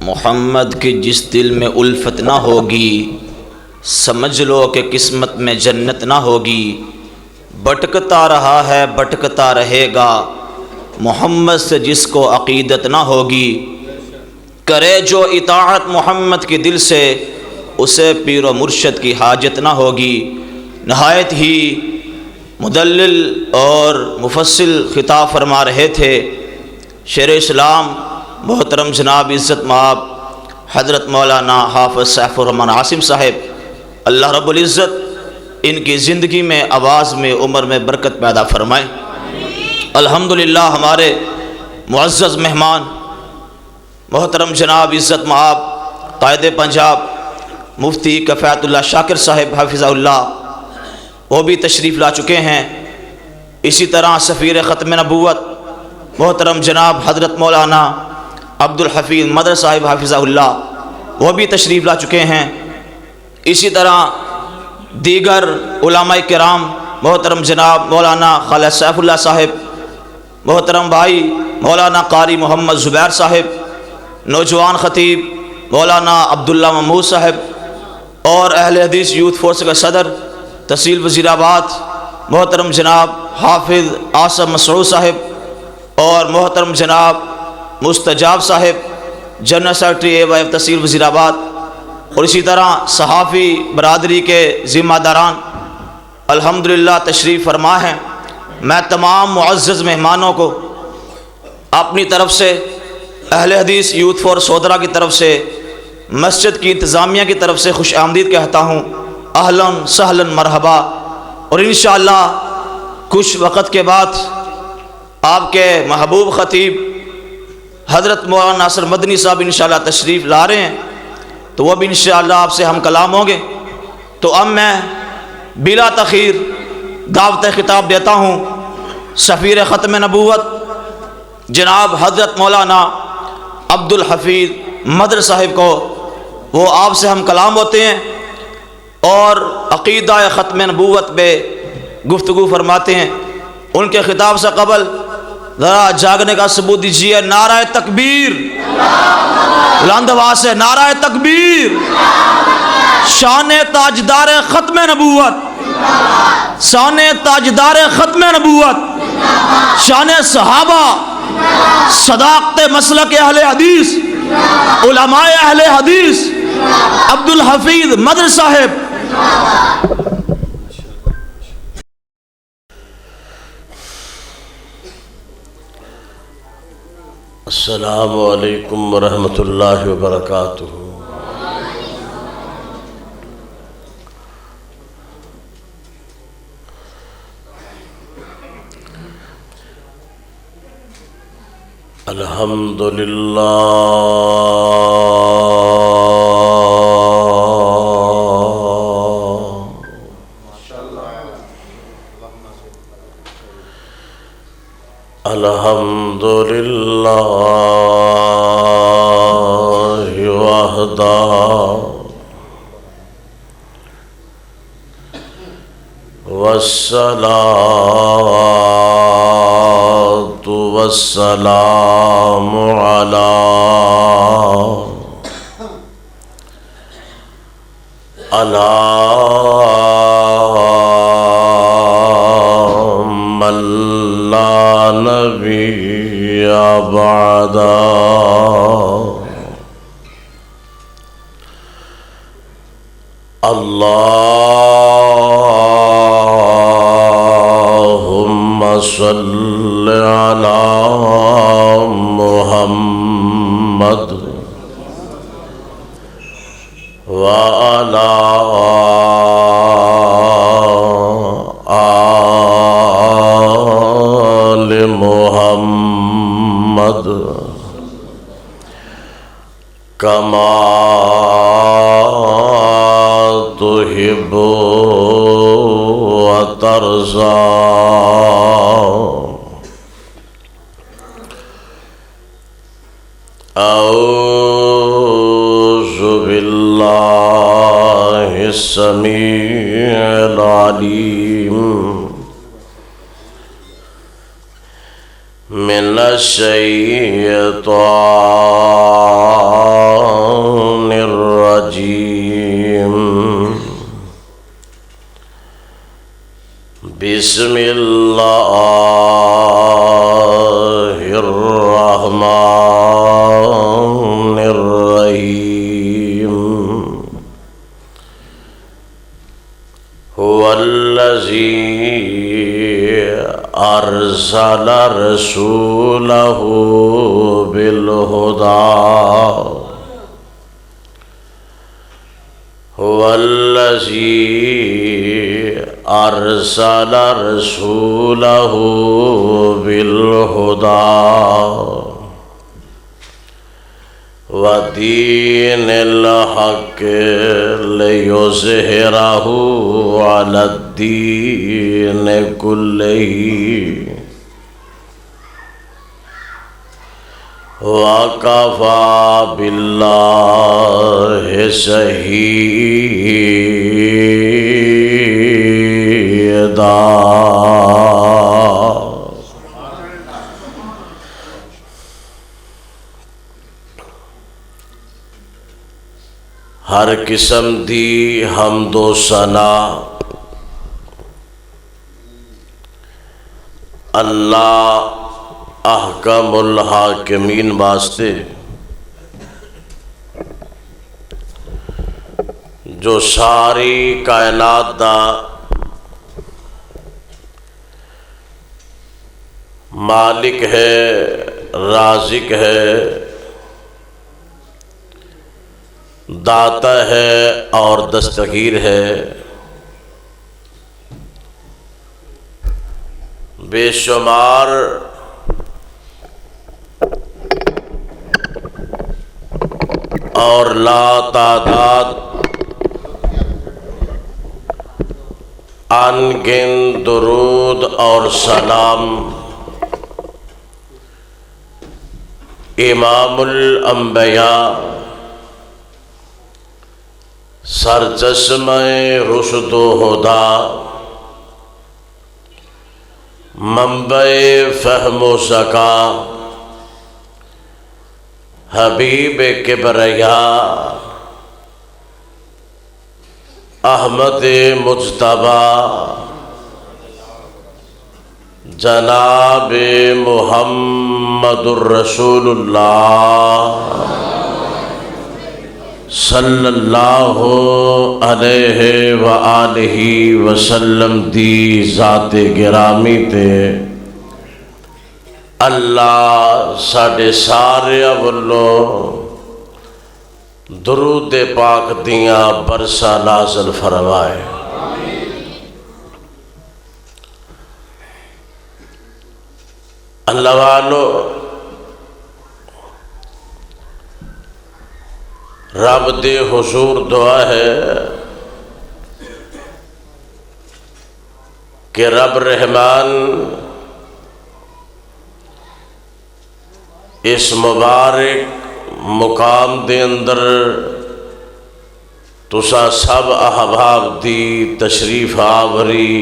محمد کی جس دل میں الفت نہ ہوگی، سمجھ لو کہ قسمت میں جنت نہ ہوگی۔ بھٹکتا رہا ہے بھٹکتا رہے گا، محمد سے جس کو عقیدت نہ ہوگی۔ کرے جو اطاعت محمد کے دل سے، اسے پیر و مرشد کی حاجت نہ ہوگی۔ نہایت ہی مدلل اور مفصل خطاب فرما رہے تھے شیخ اسلام محترم جناب عزت مآب حضرت مولانا حافظ سیف الرحمن عاصم صاحب، اللہ رب العزت ان کی زندگی میں، آواز میں، عمر میں برکت پیدا فرمائے۔ الحمدللہ ہمارے معزز مہمان محترم جناب عزت مآب قائد پنجاب مفتی کفایت اللہ شاکر صاحب حفظہ اللہ، وہ بھی تشریف لا چکے ہیں۔ اسی طرح سفیر ختم نبوت محترم جناب حضرت مولانا عبدالحفیظ مدر صاحب حفظہ اللہ، وہ بھی تشریف لا چکے ہیں۔ اسی طرح دیگر علماء کرام محترم جناب مولانا خالد سیف اللہ صاحب، محترم بھائی مولانا قاری محمد زبیر صاحب، نوجوان خطیب مولانا عبداللہ محمود صاحب، اور اہل حدیث یوتھ فورس کا صدر تحصیل وزیر آباد محترم جناب حافظ آصف مسعود صاحب، اور محترم جناب مستجاب صاحب جنرل سیکرٹری اے وائی ایف تحصیل وزیر آباد، اور اسی طرح صحافی برادری کے ذمہ داران الحمدللہ تشریف فرما ہیں۔ میں تمام معزز مہمانوں کو اپنی طرف سے، اہل حدیث یوتھ فور سودرا کی طرف سے، مسجد کی انتظامیہ کی طرف سے خوش آمدید کہتا ہوں۔ اہلاً سہلاً مرحبا۔ اور انشاءاللہ کچھ وقت کے بعد آپ کے محبوب خطیب حضرت مولانا ناصر مدنی صاحب انشاءاللہ تشریف لا رہے ہیں، تو وہ بھی انشاءاللہ آپ سے ہم کلام ہوں گے۔ تو اب میں بلا تاخیر دعوت خطاب دیتا ہوں سفیر ختم نبوت جناب حضرت مولانا عبدالحفیظ مدر صاحب کو۔ وہ آپ سے ہم کلام ہوتے ہیں اور عقیدہ ختم نبوت پہ گفتگو فرماتے ہیں۔ ان کے خطاب سے قبل ذرا جاگنے کا ثبوت دیجیے۔ نعرہ تکبیر، بلند آواز سے نعرہ تکبیر۔ شان تاجدار ختم نبوت، شان تاجدار ختم نبوت، شان صحابہ، صداقت مسلک اہل حدیث، علماء اہل حدیث عبدالحفیظ مدر صاحب۔ السلام علیکم ورحمۃ اللہ وبرکاتہ۔ الحمدللہ الحمدللہ وحدہ والصلاة والسلام علی من لا نبی بعد۔ اللہم صل علی محمد وعلی آل محمد کما تحب وترضى۔ أعوذ بالله السميع العليم من الشيطان الرجيم بسم الله الرحمن الرحيم هو الذي أرسل رسوله بالهدى هو الذي أرسل رسوله بالهدى ودين الحق ليظهره على الدين كله وكفى بالله شهيدا۔ ہر قسم دی حمد و ثنا اللہ احکم الحاکمین واسطے جو ساری کائنات دا مالک ہے، رازق ہے، داتا ہے اور دستگیر ہے۔ بے شمار اور لا تعداد ان گن درود اور سلام امام الانبیاء، سرچشمہ رشد و ہدا، منبع فہم و ذکا، حبیب کبریا، احمد مجتبی، جناب محمد الرسول اللہ صلی اللہ علیہ وآلہ وسلم دی ذات گرامی تے اللہ ساڈے سارے والوں درود پاک دیاں برساں نازل فرمائے۔ اللہ والو، رب دے حضور دعا ہے کہ رب رحمان اس مبارک مقام دے اندر تسا سب احباب دی تشریف آوری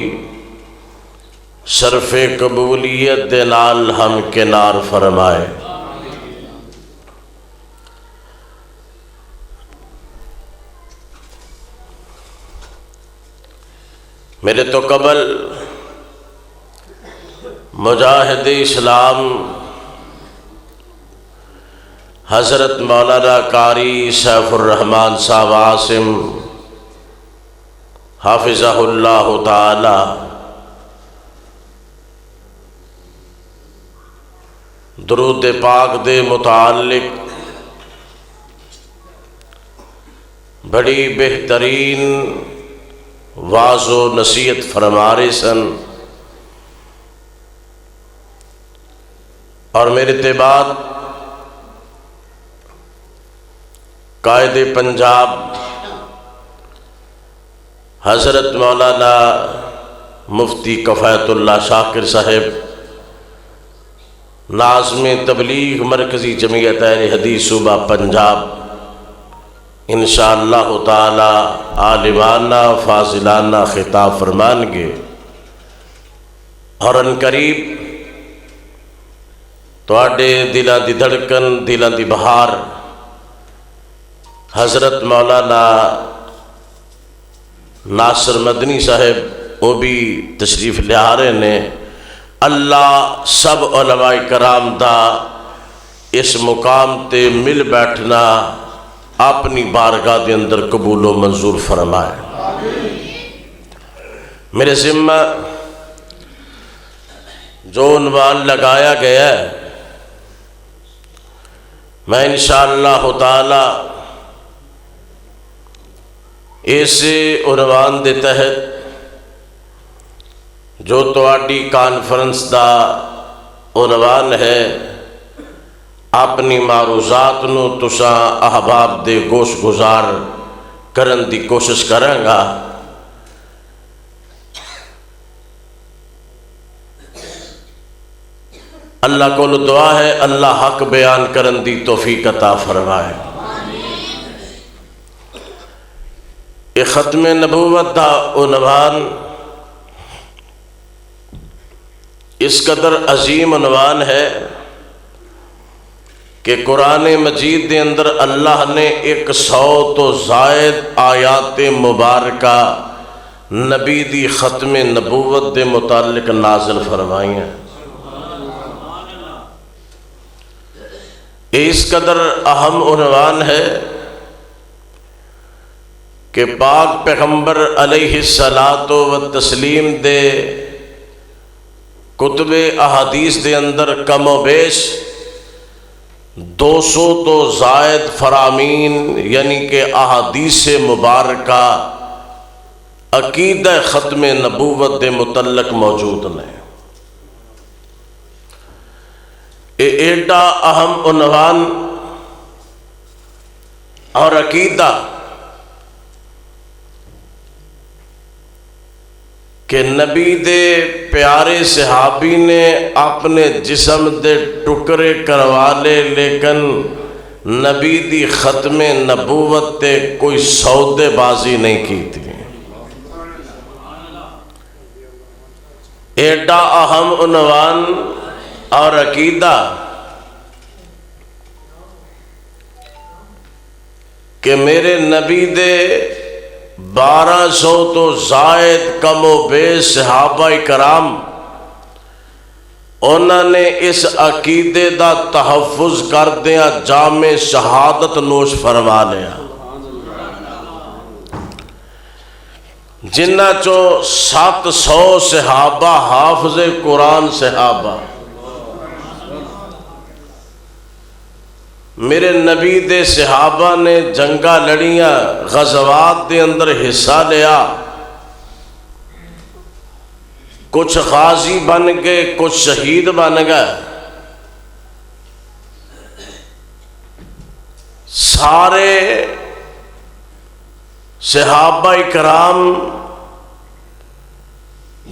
شرف قبولیت دے نال ہم کنار فرمائے۔ میرے تو قبل مجاہد اسلام حضرت مولانا قاری سیف الرحمن صاحب عاصم حافظہ اللہ تعالی درود پاک دے متعلق بڑی بہترین واعظ و نصیحت فرما رہے سن، اور میرے بعد قائد پنجاب حضرت مولانا مفتی کفایت اللہ شاکر صاحب، ناظم تبلیغ مرکزی جمعیت اہل حدیث صوبہ پنجاب، انشاءاللہ تعالی عالمانہ فاضلانہ خطاب فرمان گے، اور ان قریب تواڈے دلاں دی دھڑکن، دلاں دی بہار حضرت مولانا ناصر مدنی صاحب وہ بھی تشریف لے آ رہے نے۔ اللہ سب علماء کرام دا اس مقام تے مل بیٹھنا اپنی بارگاہ دے اندر قبول و منظور فرمائے۔ میرے ذمہ جو عنوان لگایا گیا ہے، میں انشاءاللہ تعالی ایسے عنوان دے تحت جو تواڈی کانفرنس دا عنوان ہے، اپنی معروضات نو تساں احباب دے گوش گزار کرن دی کوشش کراں گا۔ اللہ کو دعا ہے اللہ حق بیان کرن دی توفیق عطا فرمائے۔ یہ ختم نبوت دا عنوان اس قدر عظیم عنوان ہے کہ قرآن مجید دے اندر اللہ نے 100 تو زائد آیات مبارکہ نبی دی ختم نبوت دے متعلق نازل فرمائی ہیں۔ یہ اس قدر اہم عنوان ہے کہ پاک پیغمبر علیہ الصلاۃ والتسلیم دے کتب احادیث دے اندر کم و بیش 200 تو زائد فرامین یعنی کہ احادیث مبارکہ عقیدہ ختم نبوت دے متعلق موجود ہیں۔ یہ ایڈا اہم عنوان اور عقیدہ کہ نبی دے پیارے صحابی نے اپنے جسم دے ٹکڑے کروا لے، لیکن نبی دی ختم نبوت تے کوئی سودے بازی نہیں کی تھی۔ ایڈا اہم عنوان اور عقیدہ کہ میرے نبی دے 1200 تو زائد کم و بیش صحابہ کرام انہوں نے اس عقیدے دا تحفظ کر دیا جامع شہادت نوش فرما لیا، جنہ چو 700 صحابہ حافظ قرآن صحابہ میرے نبی دے صحابہ نے جنگاں لڑیاں، غزوات دے اندر حصہ لیا، کچھ غازی بن گئے، کچھ شہید بن گئے۔ سارے صحابہ کرام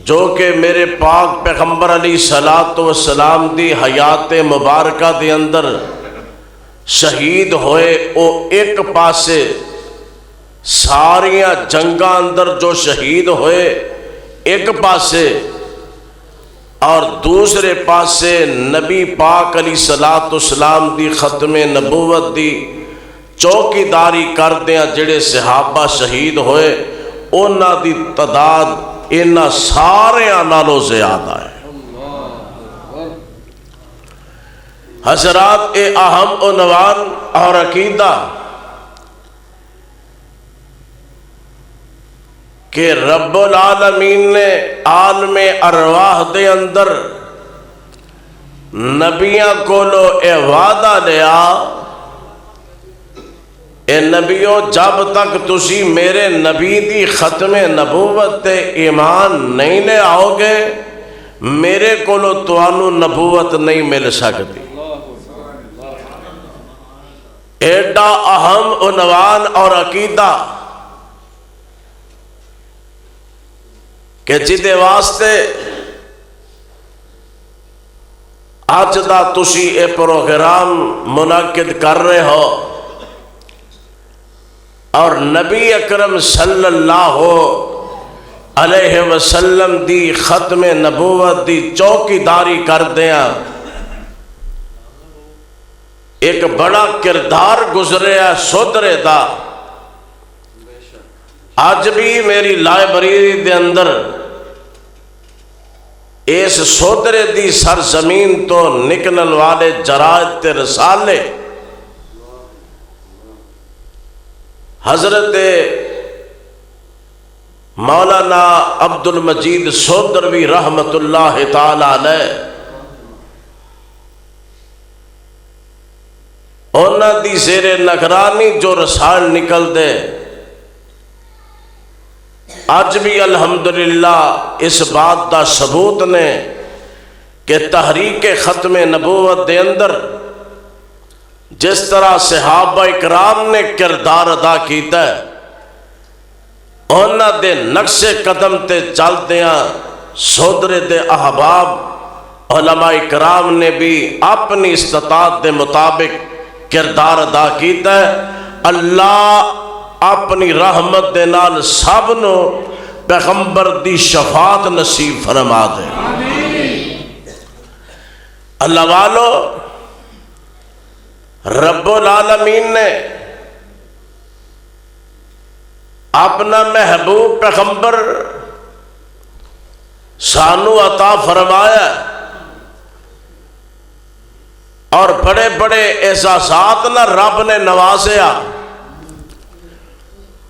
جو کہ میرے پاک پیغمبر علیہ الصلاۃ والسلام دی حیات مبارکہ دے اندر شہید ہوئے، او ایک پاسے ساریاں جنگاں اندر جو شہید ہوئے ایک پاسے، اور دوسرے پاسے نبی پاک علیہ الصلاۃ والسلام دی ختم نبوت دی چوکی داری کردیاں جڑے صحابہ شہید ہوئے، انہاں دی تعداد انہاں ساریاں نالوں زیادہ ہے۔ حضرات، اے اہم عنوان اور عقیدہ کہ رب العالمین نے عالم ارواح دے اندر نبیاں کولو اے وعدہ لیا، اے نبیوں جب تک تسی میرے نبی دی ختم نبوت تے ایمان نہیں لے آؤ گے، میرے کولو توانو نبوت نہیں مل سکتی۔ ایڈا اہم عنوان اور عقیدہ کہ جدے واسطے آج دا تسی اے پروگرام منعقد کر رہے ہو، اور نبی اکرم صلی اللہ علیہ وسلم دی ختم نبوت دی چوکی داری کر دیاں، ایک بڑا کردار گزریا سودرے دا. اج بھی میری لائبریری دے اندر اس سودرے دی سرزمین تو نکلن والے جرائد تے رسالے حضرت مولانا عبد المجید سودروی رحمت اللہ تعالی علیہ انہاں دی زیر نگرانی جو رسال نکل دے آج بھی الحمدللہ اس بات دا ثبوت نے کہ تحریک ختم نبوت دے اندر جس طرح صحابہ اکرام نے کردار ادا کیتا ہے انہاں دے نقش قدم تے چلدیاں سودرے دے احباب علماء اکرام نے بھی اپنی استطاعت دے مطابق کردار ادا کیتا ہے. اللہ اپنی رحمت دے نال سب نو پیغمبر دی شفاعت نصیب فرما دے. اللہ والو رب العالمین نے اپنا محبوب پیغمبر سانو عطا فرمایا اور بڑے بڑے احساسات نہ رب نے نوازیا.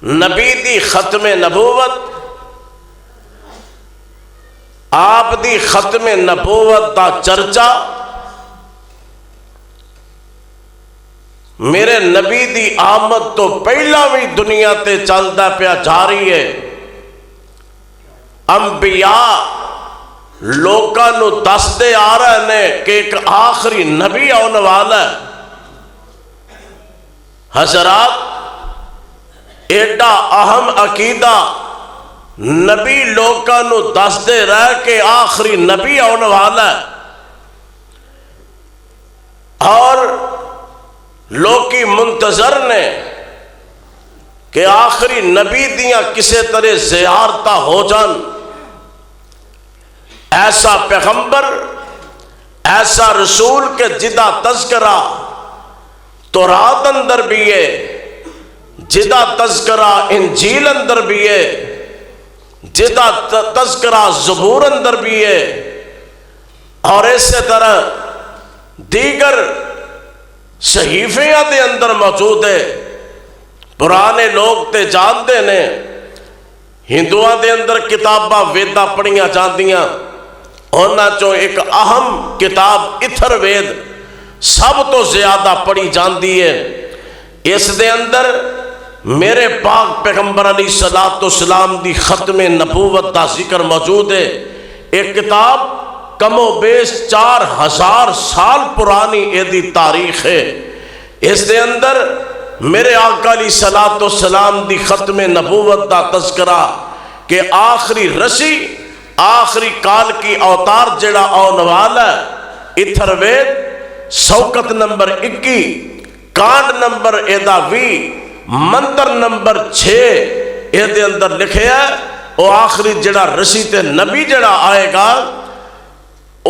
نبی دی ختم نبوت آپ دی ختم نبوت دا چرچا میرے نبی دی آمد تو پہلا بھی دنیا تے چلدا پیا جاری ہے. انبیاء لوکاں نو دستے آ رہے نے کہ ایک آخری نبی آنے والا ہے. حضرات ایڈا اہم عقیدہ نبی لوکاں نو دستے رہ کہ آخری نبی آنے والا ہے اور لوکی منتظر نے کہ آخری نبی دیاں کسے طرح زیارتہ ہو جان. ایسا پیغمبر ایسا رسول کے جدا تذکرہ تورات اندر بھی ہے جدا تذکرہ انجیل اندر بھی ہے جدا تذکرہ زبور اندر بھی ہے اور اسی طرح دیگر صحیفیاں دے اندر موجود ہے. پرانے لوگ تے جانتے نے ہندوؤں دے اندر کتاباں ویداں پڑھیاں جاندیاں انہاں چوں ایک اہم کتاب اتھر وید سب تو زیادہ پڑھی جاندی ہے. اس دے اندر میرے پاک پیغمبر علیہ السلام دی ختم نبوت دا ذکر موجود ہے. ایک کتاب کم و بیش 4000 سال پرانی ایدی تاریخ ہے. اس دے اندر میرے آقا علیہ السلام دی ختم نبوت دا تذکرہ کہ آخری رسی آخری کال کی اوتار جڑا آن والا ہے اتھر وید سوکت نمبر 21 کانڈ نمبر ایدہ 20 منتر نمبر 6 ایدے اندر لکھے ہے وہ آخری جڑا رسی تے نبی جڑا آئے گا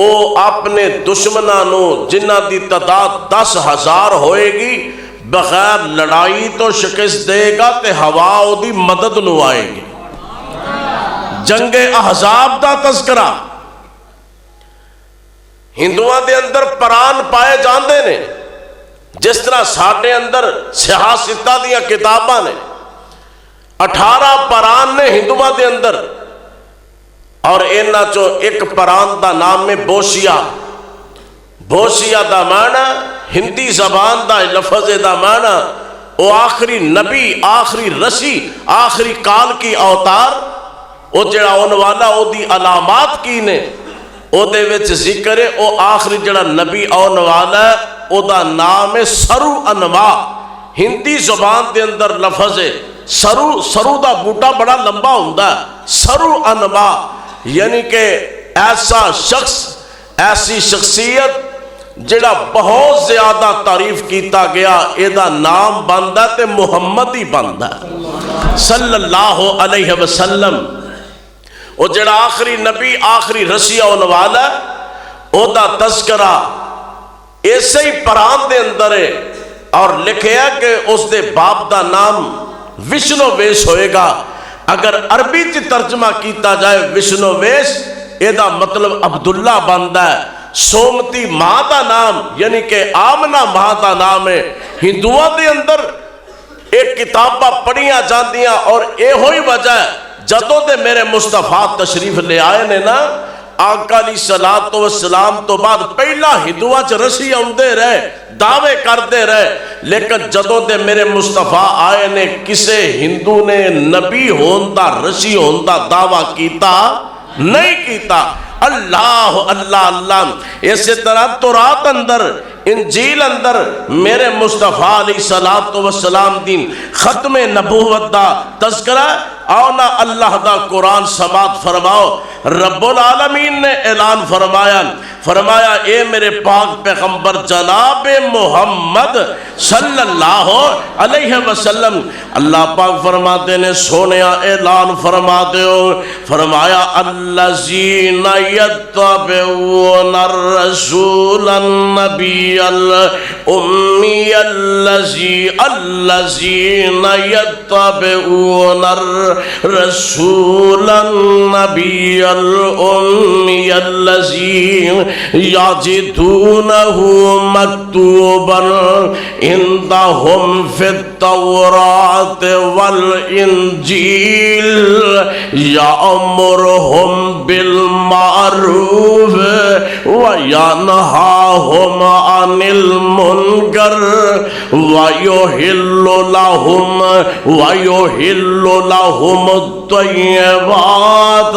او اپنے دشمنانو جنہ دی تعداد 10,000 ہوئے گی بغیر لڑائی تو شکست دے گا تے ہوا او دی مدد نو آئے گی. جنگ احزاب دا تذکرہ ہندوؤں دے اندر پران پائے جاندے نے جس طرح ساڑھے اندر سیاستہ دیاں کتاباں نے 18 پران نے ہندوؤں دے اندر اور اینا چو ایک پران دا نام میں بوشیا. بوشیا دا معنی ہندی زبان دا لفظ دا معنی وہ آخری نبی آخری رسی آخری کال کی اوتار او جڑا آن والا او دی علامات کی نے او دے وچ ذکر ہے او آخری جڑا نبی آن والا ہے او دا نام ہے سرو انما. ہندی زبان دے اندر لفظ ہے سرو دا بوٹا بڑا لمبا ہوندہ ہے سرو انما یعنی کہ ایسا شخص ایسی شخصیت جڑا بہت زیادہ تعریف کیتا گیا ایدہ نام بندہ تے محمد ہی بندہ صلی اللہ علیہ وسلم. وہ جڑا آخری نبی آخری رسی آن والا او دا تذکرہ ایسے ہی پران دے اندر ہے اور لکھیا کہ اس دے باپ دا نام وشنو ویش ہوئے گا. اگر عربی تی ترجمہ کیتا جائے وشنو ویش اے دا مطلب عبداللہ بندہ ہے. سومتی ماں دا نام یعنی کہ آمنہ ماں دا نام ہے. ہندوؤں دے اندر ایک کتابہ پڑھیاں جاندیاں اور اے ہوئی وجہ ہے جدوں دے میرے مصطفیٰ تشریف لے آئے نے نا آقا علیہ الصلوۃ والسلام تو بعد پہلا ہندوؤں چ رسی آندے رہے دعوے کردے رہے لیکن جدوں دے میرے مصطفیٰ آئے نے کسے ہندو نے نبی ہوندا رسی ہوندا دعویٰ کیتا نہیں کیتا. اللہ اللہ اللہ. اسی طرح تورات اندر انجیل اندر میرے مصطفیٰ علیہ الصلوۃ والسلام دین ختم نبوت دا تذکرہ آؤ نا اللہ دا قرآن سماعت فرماؤ. رب العالمین نے اعلان فرمایا اے میرے پاک پیغمبر جناب محمد صلی اللہ علیہ وسلم. اللہ پاک فرماتے نے سونیا اعلان فرماتے ہو فرمایا الذین یتبعون الرسول النبی الامی الذین یتبعون الرسول النبی الامی الذین یجدونہ مکتوبا عندہم فی التوراۃ والانجیل یأمرہم بالمعروف وینہاہم عن المنکر ویحل لہم الطیبات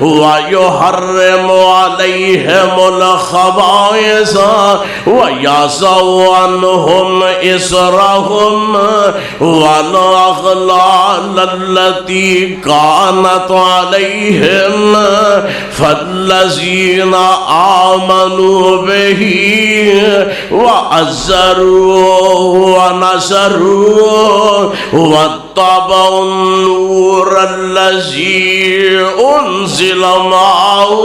ویحرم علیہم الخبائث ویضع عنہم اصرہم والاغلال التي كانت عليهم فالذين آمنوا به وعزروه ونصروه واتبعوا النور الذي أنزل معه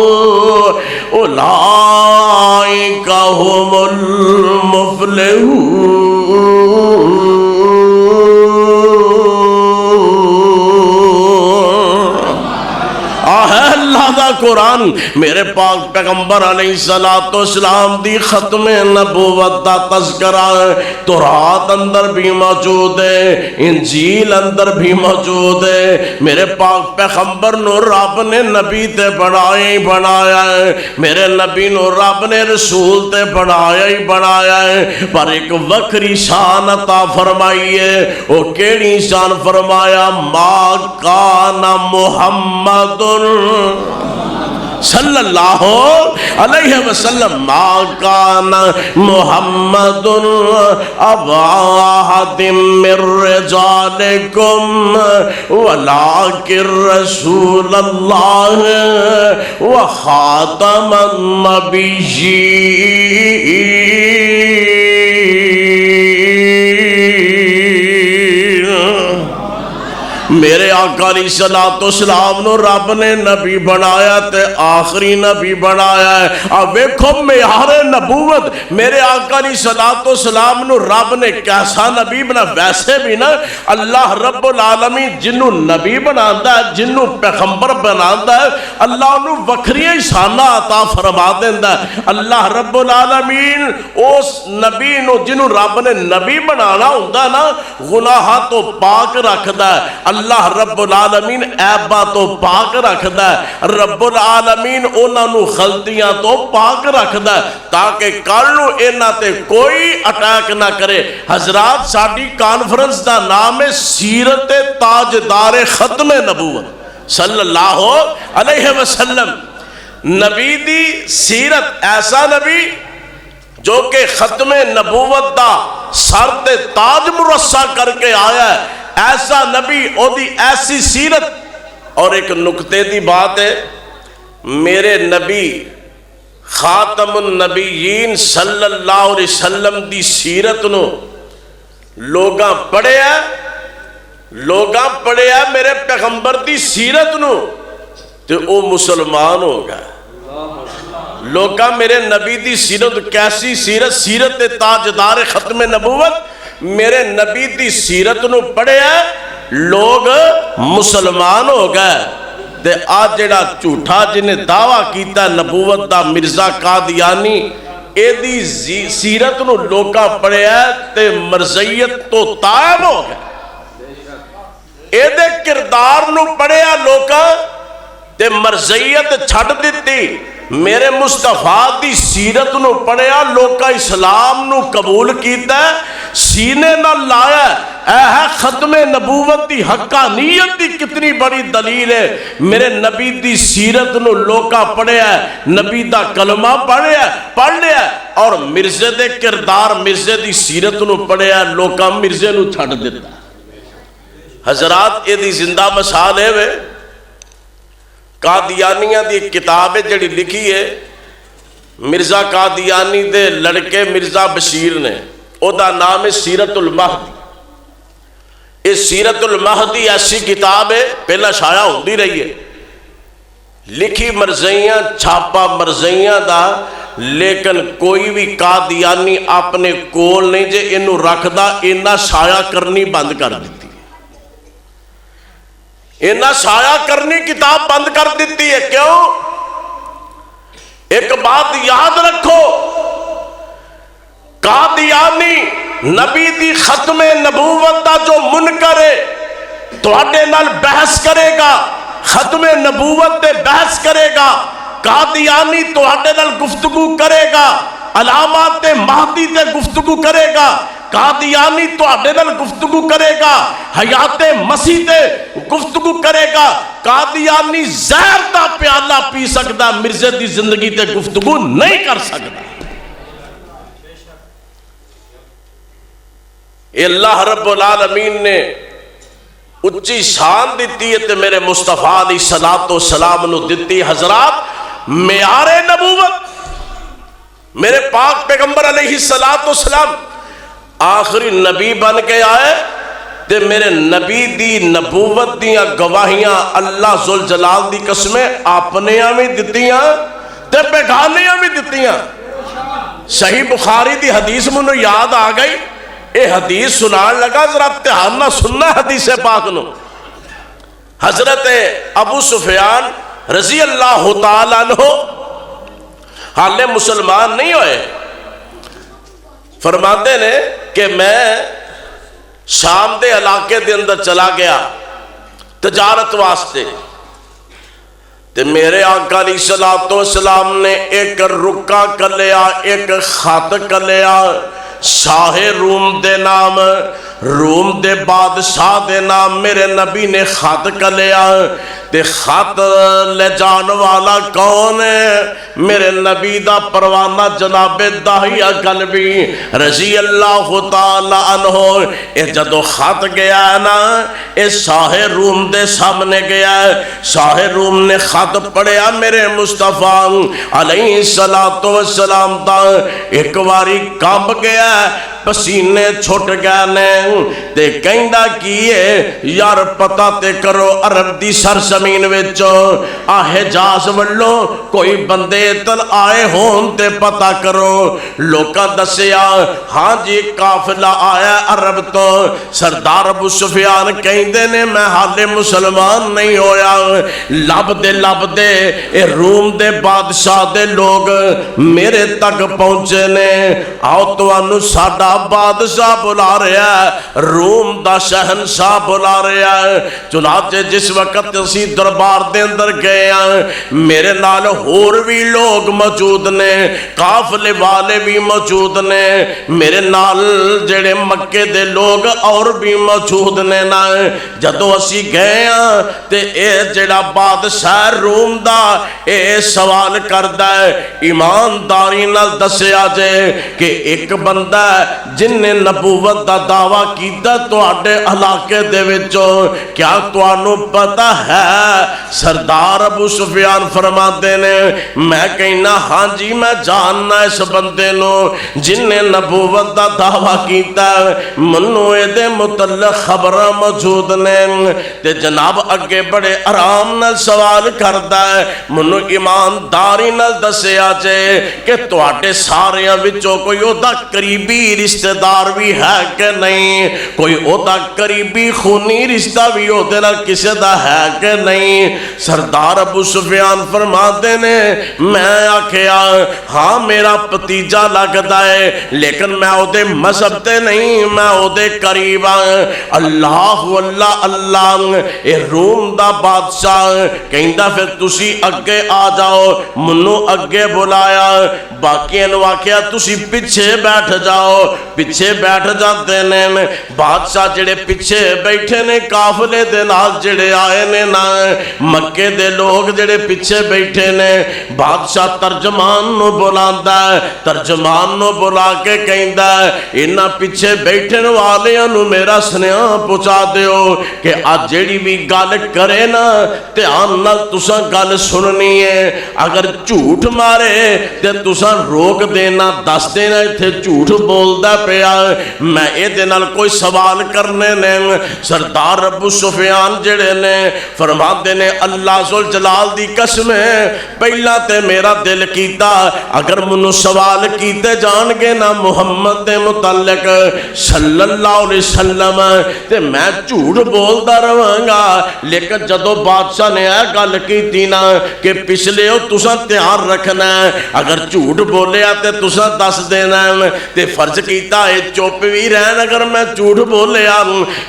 أولئك هم المفلحون. اللہ دا قرآن میرے پاک پیغمبر علیہ الصلوۃ والسلام دی ختم نبوت دا تذکرہ ہے. تورات اندر بھی موجود ہے انجیل اندر بھی موجود ہے. میرے پاک پیغمبر نو رب نے نبی تے بنایا ہے. میرے نبی نو رب نے رسول تے بنایا ہے پر ایک وکری شان عطا فرمائی ہے. او کیڑی شان فرمایا ما کان محمد صلی اللہ علیہ وسلم ما کان محمد ابا احد من رجالکم ولکن رسول اللہ وخاتم النبیین. میرے آقا علیہ الصلوۃ والسلام نو رب نے نبی بنایا تے آخری نبی بنایا ہے. اب ویکھو معیار نبوت میرے آقا علیہ الصلوۃ والسلام نو رب نے کیسا نبی بنا. ویسے بھی نا اللہ رب العالمین جنوں نبی بناتا ہے جنوں پیغمبر بناتا ہے اللہ انہوں وکھری شانہ عطا فرما دیندا ہے. اللہ رب العالمین اس نبی نو جنوں رب نے نبی بنانا ہوندا نا گناہاں تو پاک رکھدا ہے. اللہ رب العالمین عیباں تو پاک رکھدا ہے. رب العالمین انہاں نو غلطیاں تو پاک رکھدا ہے تاکہ کل نو انہاں تے کوئی اٹیک نہ کرے. حضرات ساڈی کانفرنس دا نام ہے سیرت تاجدار ختم نبوت صلی اللہ علیہ وسلم. نبی دی سیرت ایسا نبی جو کہ ختم نبوت دا سر تے تاج مرصع کر کے آیا ہے. ایسا نبی او دی ایسی سیرت. اور ایک نکتے دی بات ہے میرے نبی خاتم النبیین صلی اللہ علیہ وسلم دی سیرت نو لوگاں پڑھیا میرے پیغمبر دی سیرت نو تے او مسلمان ہو گئے. لوکاں میرے نبی دی سیرت کیسی سیرت سیرت تاجدار ختم نبوت میرے نبی دی سیرت نو پڑھیا لوگ مسلمان ہو گئے تے آج جڑا جھوٹا جنہیں دعویٰ کیتا نبوت دا مرزا قادیانی اے دی سیرت نو لوکاں پڑھیا تے مرزیت تو تائب ہو گئے اے دے کردار نو پڑھیا لوکاں تے مرزیت چھڑ دیتی میرے مصطفیٰ دی سیرت نو پڑھیا لوکا اسلام نو قبول کیتا ہے سینے نہ لایا اے ہے ختم نبوت دی حقانیت دی کتنی بڑی دلیل ہے میرے نبی دی سیرت نو لوکا پڑھیا ہے نبی دا کلمہ پڑھ لیا اور مرزے دے کردار مرزے دی سیرت نو پڑھیا ہے لوکا مرزے نو چھڑ دیتا حضرات یہ دی زندہ مثال ہے وے قادیانیہ دی ایک کتاب ہے جڑی لکھی ہے مرزا قادیانی دے لڑکے مرزا بشیر نے او دا نام ہے سیرت المہدی اس سیرت المہدی ایسی کتاب ہے پہلا شائع ہوندی رہی ہے لکھی مرزیاں چھاپا مرزیاں دا لیکن کوئی بھی قادیانی اپنے کول نہیں جے انہوں رکھ دا انہا شائع کرنی بند کر دیتی انہا شائع کرنی کتاب بند کر دیتی ہے کیوں ایک بات یاد رکھو قادیانی نبی دی ختم نبوت دا جو منکر ہے تو اڈے نال بحث کرے گا ختم نبوت دے بحث کرے گا قادیانی تو اڈے نال گفتگو کرے گا علامات مہدی تے گفتگو کرے گا قادیانی تو اڈے نال گفتگو کرے گا حیات مسیح تے گفتگو کرے گا قادیانی زہر دا پیالہ پی سکتا مرزے دی زندگی تے گفتگو نہیں کر سکتا اللہ رب العالمین نے اچھی شان دیتی ہے تے میرے مصطفیٰ علیہ السلام نو دیتی حضرات معیار نبوت میرے پاک پیغمبر علیہ السلام آخری نبی بن کے آئے تے میرے نبی دی نبوت دیاں گواہیاں اللہ ذوالجلال دی قسمیں اپنیاں بھی دتیاں تے بیگانیاں بھی دتیاں صحیح بخاری دی حدیث منو یاد آ گئی اے حدیث سنان لگا ذرا دھیان نہ سننا حدیث پاک نو حضرت ابو سفیان رضی اللہ تعالیٰ عنہ حالے مسلمان نہیں ہوئے فرماتے نے کہ میں شام دے علاقے دے اندر چلا گیا تجارت واسطے تے میرے آقا علیہ السلام نے ایک رکا کر لیا ایک خط کر لیا شاہ روم دے نام روم دے بادشاہ دے نام میرے نبی نے خط کر لیا تے خط لے جان والا کون ہے میرے نبی دا پروانہ جناب داہیہ قلبی رضی اللہ تعالی عنہ اے جدو خط گیا ہے نا اے شاہ روم دے سامنے گیا ہے شاہ روم نے خط پڑھیا میرے مصطفیٰ علیہ السلام دا ایک واری کام گیا پسینے چھوٹ گئے نے تے کہندا کیے یار پتہ تے کرو عرب دی سرزمین وچ حجاز والو کوئی بندے تل آئے ہون تے پتہ کرو لوکاں دسیا ہاں جی قافلہ آیا عرب تو سردار ابو سفیان کہندے نے میں حالے مسلمان نہیں ہویا لب دے اے روم دے بادشاہ دے لوگ میرے تک پہنچے نے آؤ توانو ساڈا بادشاہ بلا رہا ہے روم دا شہنشاہ بلا رہا ہے چنانچہ جس وقت اسی دربار دے اندر گئے ہیں میرے نال ہور بھی لوگ موجود نے قافلے والے بھی موجود نے میرے نال جڑے مکے دے لوگ اور بھی موجود نے نا جدو اسی گئے ہیں تے اے جڑا بادشاہ روم دا اے سوال کردہ ہے ایمانداری نال دسیا جے کہ ایک بندہ جن نے نبوت دا دعویٰ کیتا تواڈے علاقے دے وچوں کیا تانوں پتہ ہے سردار ابو سفیان فرماتے نے میں کہنا ہاں جی میں جاننا اس بندے نو جن نے نبوت دا دعویٰ کیتا منو اے دے متعلق خبراں موجود نے تے جناب اگے بڑے آرام نال سوال کردا ہے منو ایمانداری نال دسیا جے کہ تواڈے ساریاں وچوں کوئی اودا قریبی رشتہ دار بھی ہے کہ نہیں کوئی اودا قریبی خونی رشتہ بھی اودے نال کسے دا ہے کہ نہیں سردار ابو سفیان فرماتے نے میں آکھیا ہاں میرا پتیجا لگدا ہے لیکن میں اودے مذہب تے نہیں میں اودے قریب اللہ اللہ اللہ اے روم دا بادشاہ کہندا پھر تسی اگے آ جاؤ منو اگے بلایا باقی نو آکھیا تسی پیچھے بیٹھ جاؤ پیچھے بیٹھ جاتے نے بادشاہ جڑے پیچھے بیٹھے نے قافلے دے نال جڑے آئے نے نا مکے دے لوگ جڑے پیچھے بیٹھے نے بادشاہ ترجمان نو بلاندا ہے ترجمان نو بلا کے کہندا ہے انہاں پیچھے بیٹھن والیاں نو میرا سنیہا پہنچا دیو کہ آج جڑی بھی گل کرے نا دھیان نال تساں گل سننی ہے اگر جھوٹ مارے تے تساں روک دینا دس دینا ایتھے جھوٹ بولدا پیا میں اے دے نال کوئی سوال کرنے نے سردار ابو سفیان جڑے نے فرماندے نے اللہ ذوالجلال دی قسم پہلا تے میرا دل کیتا اگر منو سوال کیتے جان گے نا محمد دے متعلق صلی اللہ علیہ وسلم تے میں جھوٹ بولدا رہاں گا لیکن جدو بادشاہ نے اے گل کیتی نا کہ پچھلے ہو تساں دھیان رکھنا ہے اگر جھوٹ بولیا تے تساں دس دینا تے فرض کیتا ہے چپ بھی رہن اگر میں جھوٹ بولیا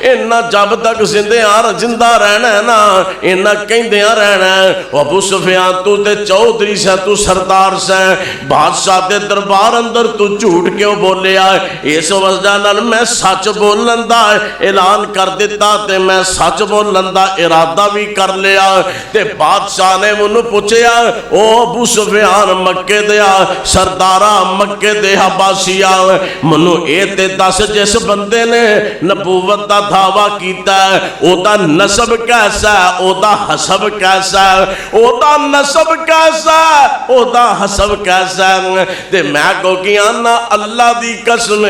انہاں جب تک زندہ رہنا ہے نا انہاں کہندیاں رہنا ہے ابو سفیان تو تے چودھری سے تو سردار سے بادشاہ دے دربار اندر تو جھوٹ کیوں بولیا اس وجہ نال میں سچ بولن دا اعلان کر دیتا تے میں سچ بولن دا ارادہ بھی کر لیا تے بادشاہ نے منو پوچھیا او ابو سفیان مکے دیا سردارہ مکے دے عباسیہ منو اے تے دس جس بندے نے نبوت دا دعویٰ کیتا ہے او دا نسب کیسا ہے او دا حسب کیسا ہے او دا نسب کیسا ہے او دا حسب کیسا ہے تے میں کو کیا نا اللہ دی قسم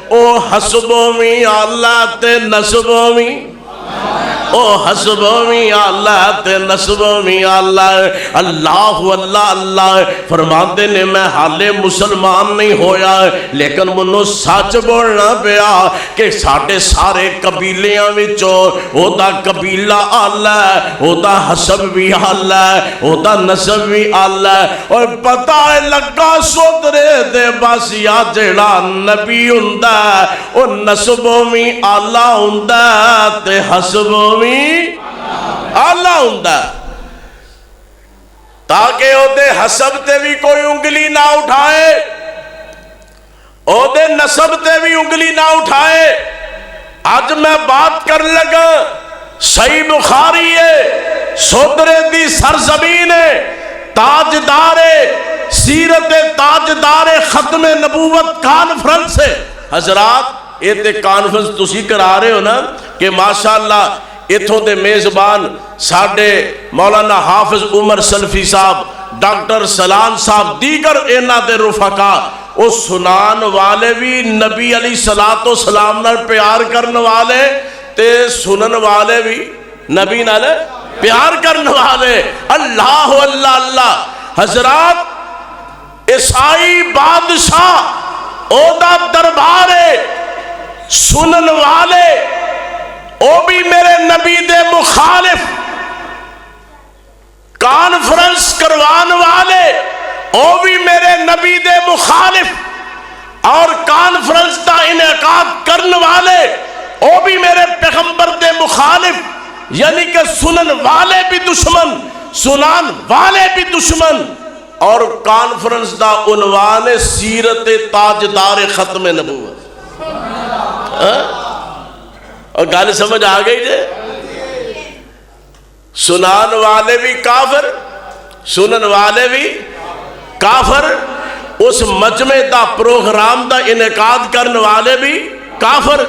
او حسبوں میں اللہ تے نسبوں میں او حسبوں میں اللہ تے نسبوں میں اللہ اللہ اللہ اللہ فرماتے نے میں حالے مسلمان نہیں ہویا لیکن منو سچ بولنا پیا کہ ساڑھے سارے قبیلیاں وچوں او دا قبیلہ اللہ او دا حسب بھی اللہ او دا نسب بھی اللہ اور پتہ لگا سودرے دے بس یا جڑا نبی ہوندہ او نسبوں میں اللہ ہوندہ تے حسبوں اللہ ہوندہ تاکہ او دے حسب تے بھی کوئی انگلی نہ اٹھائے او دے نسب تے بھی انگلی نہ اٹھائے آج میں بات کر لگا صحیح بخاری ہے سودرے دی سرزمین تاجدار سیرت تاجدار ختم نبوت کانفرنس ہے حضرات یہ تے کانفرنس تسی کرا رہے ہو نا کہ ماشاءاللہ اتھوں دے میزبان ساڑھے مولانا حافظ عمر سلفی صاحب ڈاکٹر سلان صاحب دیگر اینا دے رفقا او سنان والے بھی نبی علیہ السلام نال پیار کرن والے تے سنن والے بھی نبی نال پیار کرن والے اللہ اللہ اللہ حضرات عیسائی بادشاہ او دا دربارے سنن والے او بھی میرے نبی دے مخالف کانفرنس کروان والے او بھی میرے نبی دے مخالف اور کانفرنس دا انعقاد کرن والے او بھی میرے پیغمبر دے مخالف یعنی کہ سنن والے بھی دشمن سنان والے بھی دشمن اور کانفرنس دا عنوان سیرت تاجدار ختم نبوت اور گال سمجھ آ گئی جے سنان والے بھی کافر سنن والے بھی کافر اس مجمع دا پروگرام دا انعقاد کرنے والے بھی کافر.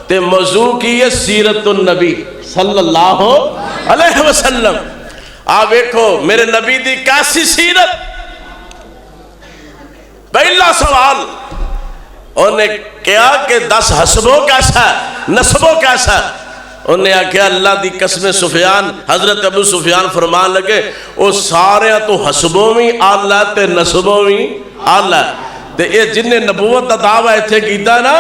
تے موضوع کی ہے سیرت النبی صلی اللہ علیہ وسلم. آپ دیکھو میرے نبی دی کیسی سیرت. پہلا سوال انہیں کیا کہ 10 حسبو کیسا ہے, نسبو کیسا ہے. انہیں آکھیا اللہ دی قسم سفیان, حضرت ابو سفیان فرمان لگے او سارے تو حسبوں بھی آلہ تے نسبوں بھی آلہ. تے یہ جن نے نبوت دا دعویٰ ایتھے کیتا نا,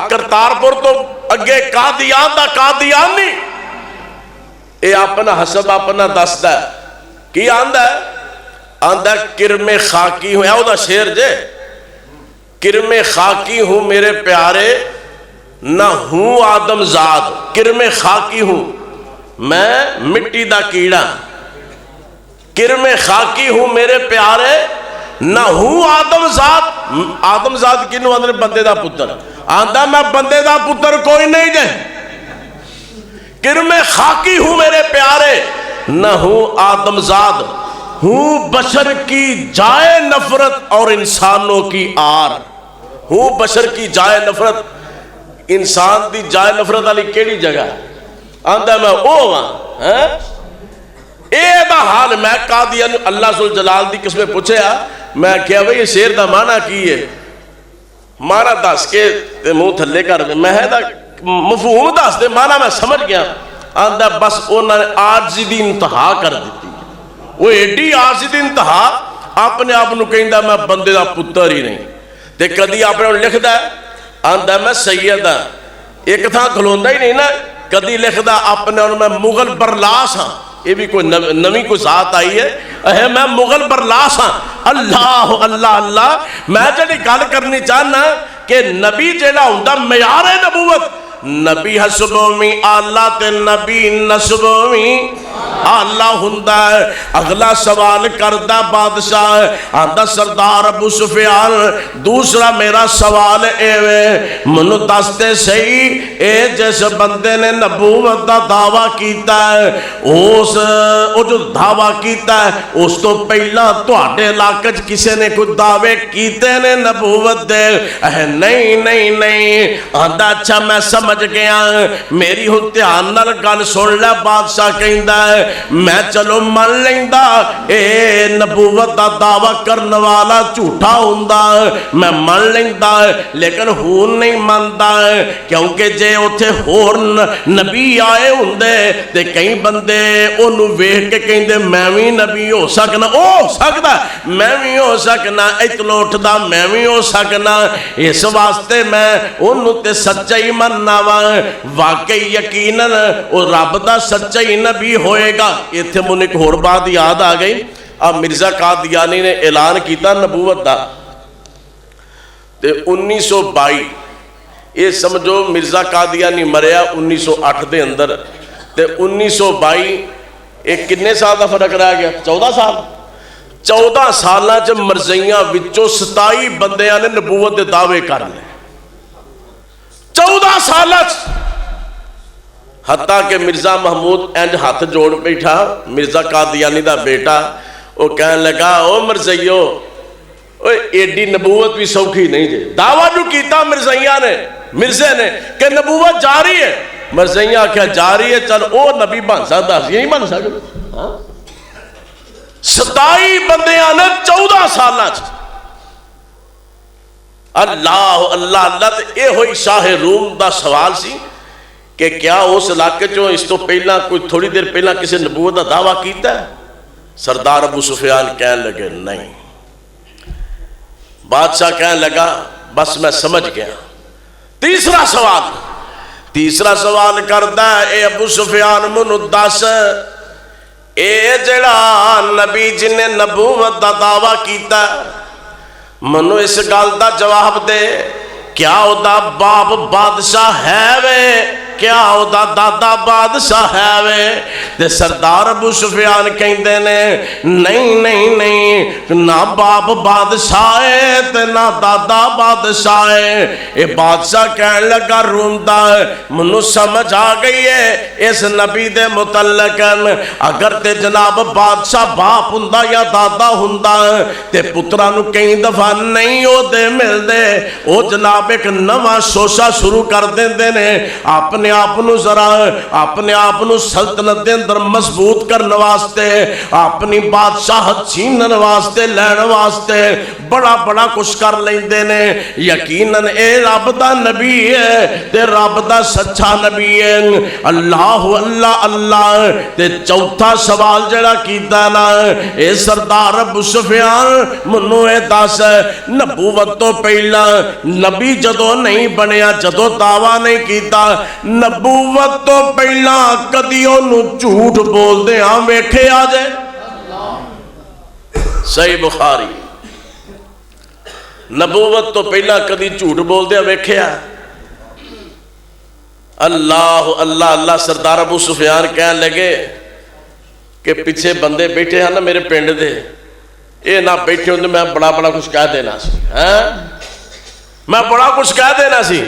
کرتارپور تو اگے قادیان دا قادیان نہیں, اے اپنا حسب اپنا دستا ہے. کی آندہ ہے؟ آندہ کرم خاکی ہوں, اے دا شیر جے, کرم خاکی ہوں میرے پیارے نہ ہوں آدم زاد. کرم خاکی ہوں میں مٹی دا کیڑا, کرم خاکی ہوں میرے پیارے نہ ہوں آدم زاد. آدم زاد کنو اندر بندے دا پتر, آندہ میں بندے دا پتر کوئی نہیں جے. کرم خاکی ہوں میرے پیارے نہ ہوں آدم زاد, ہوں بشر کی جائے نفرت اور انسانوں کی آر. ہوں بشر کی جائے نفرت, انسان دی جائے نفرت والی کیڑی جگہ ہے؟ آندہ میں او ہاں اے دا حال. میں قادیان اللہ ذوالجلال دی قسمیں پوچھے آ, میں کیا بھئی یہ شیر دا معنی کی ہے؟ معنی دس کے منہ تھلے کر دے, میں ہے دا مفہوم دس دے, معنی میں سمجھ گیا. آندہ بس انہوں نے عاجزی دی انتہا کر دیتی. وہ ایڈی عاجزی دی انتہا, اپنے آپ نو کہندہ میں بندے دا پتر ہی نہیں. تے کدی آپ نے لکھ دا آندہ میں سید ہاں, ایک تھا کھلوندہ ہی نہیں نا. کدی لکھ دا اپنے انہوں میں مغل برلاس ہاں, یہ بھی کوئی نوی کوئی ذات آئی ہے, اے میں مغل برلاس ہاں. اللہ اللہ اللہ. میں جڑی گل کرنی چاہنا کہ نبی جیڑا ہوندہ معیار نبوت, نبی حسبومی آلہ تے نبی نسبومی آلہ ہوندہ ہے. اگلا سوال کردہ بادشاہ آندہ سردار ابو سفیان, دوسرا میرا سوال اے وے منو دستے صحیح اے جس بندے نے نبوت دا دعویٰ کیتا ہے, او جو دعویٰ کیتا ہے اس تو پہلا تواڈے علاقے کسے نے کوئی دعوے کیتے نے نبوت دے؟ نہیں نہیں نہیں. آندہ اچھا میں سمجھ گیا, میری ہوں دھیان نال گل سن لے. بادشاہ کہندا ہے میں چلو من لیندہ اے نبوت دا دعویٰ کرنے والا جھوٹا ہوندا, میں من لیندہ, لیکن ہون نہیں ماندا, کیونکہ جے اتھے ہور نبی آئے ہوندے تے کئی بندے انہوں ویکھ کے کہندے میں بھی نبی ہو سکنا, او سکدا میں بھی ہو سکنا, اتلو اٹھدا میں بھی ہو سکنا. اس واسطے میں انہوں تے سچائی مننا وا, واقعی یقیناً وہ رب دا سچائی نبی ہوئے گا. اتھے مجھے ایک اور بات یاد آ گئی. اب مرزا قادیانی نے اعلان کیتا نبوت دا تے 1922, یہ سمجھو مرزا قادیانی مریا 1908 دے اندر, تے 1922 ایک کتنے سال دا فرق رہ گیا؟ 14 سال. 14 سالہ جب مرزیاں وچوں 27 بندیاں نے نبوت دے دعوے کر لے. 14 سالہ حتیٰ کہ مرزا محمود اینج ہاتھ جوڑ بیٹھا, مرزا قادیانی دا بیٹا, وہ کہنے لگا او مرزیو ایڈی نبوت بھی سوکھی نہیں جے. دعویٰ جو کیتا مرزے نے کہ نبوت جاری ہے. مرزیاں کیا جاری ہے, چل او نبی بن سکتا, یہ نہیں بن سکتا. 27 بندیاں نے 14 سالہ اللہ اللہ اللہ. اے ہوئی شاہ روم دا سوال سی کہ کیا اس علاقے چوں اس تو پہلا کوئی تھوڑی دیر پہلا کسی نبوت دا دعویٰ کیتا ہے؟ سردار ابو سفیان کہنے لگے نہیں. بادشاہ کہنے لگا بس میں سمجھ گیا. تیسرا سوال کردہ اے ابو سفیان منو دس, اے جڑا نبی جن نے نبوت دا دعویٰ کیتا منو اس گل دا جواب دے, کیا او دا باپ بادشاہ ہے وے؟ کیا او دا دادا بادشاہ ہے وے؟ تے سردار ابو سفیان کہندے نے نہیں نہیں نہیں، نہ باپ بادشاہ ہے تے نہ دادا بادشاہ ہے۔ اے بادشاہ کہن لگا روندا منو سمجھ آ گئی ہے اس نبی دے متعلق، اگر تے جناب بادشاہ باپ ہوندا یا دادا ہوندا تے پتراں نو کئی دفعہ نہیں او دے مل دے، او جناب ایک نواں شوشہ شروع کر دیندے نے اپنے آپ نو ذرا اپنے آپ نو سلطنت دے اندر مضبوط کرنے واسطے، اپنی بادشاہت چھینن واسطے لین واسطے بڑا بڑا کچھ کر لیندے نے۔ یقیناً اے رب دا نبی ہے تے رب دا سچا نبی ہے۔ اللہ اللہ اللہ۔ تے چوتھا سوال جڑا کیتا نا اے سردار ابو سفیان منو اے دس نبوت تو پہلا نبی جدو نہیں بنیا، جدو دعویٰ نہیں کیتا، نبوت تو پہلا کدی انہوں جھوٹ بول دے ہاں ویکھے آ جائے؟ صحیح بخاری۔ نبوت تو پہلا کدی جھوٹ بول دے ہاں ویکھے آ؟ اللہ اللہ اللہ۔ سردار ابو سفیان کہنے لگے کہ پیچھے بندے بیٹھے ہیں نا میرے پنڈ دے، اے نہ بیٹھے ہوں تو میں بڑا بڑا کچھ کہہ دینا سی، میں بڑا کچھ کہہ دینا سی۔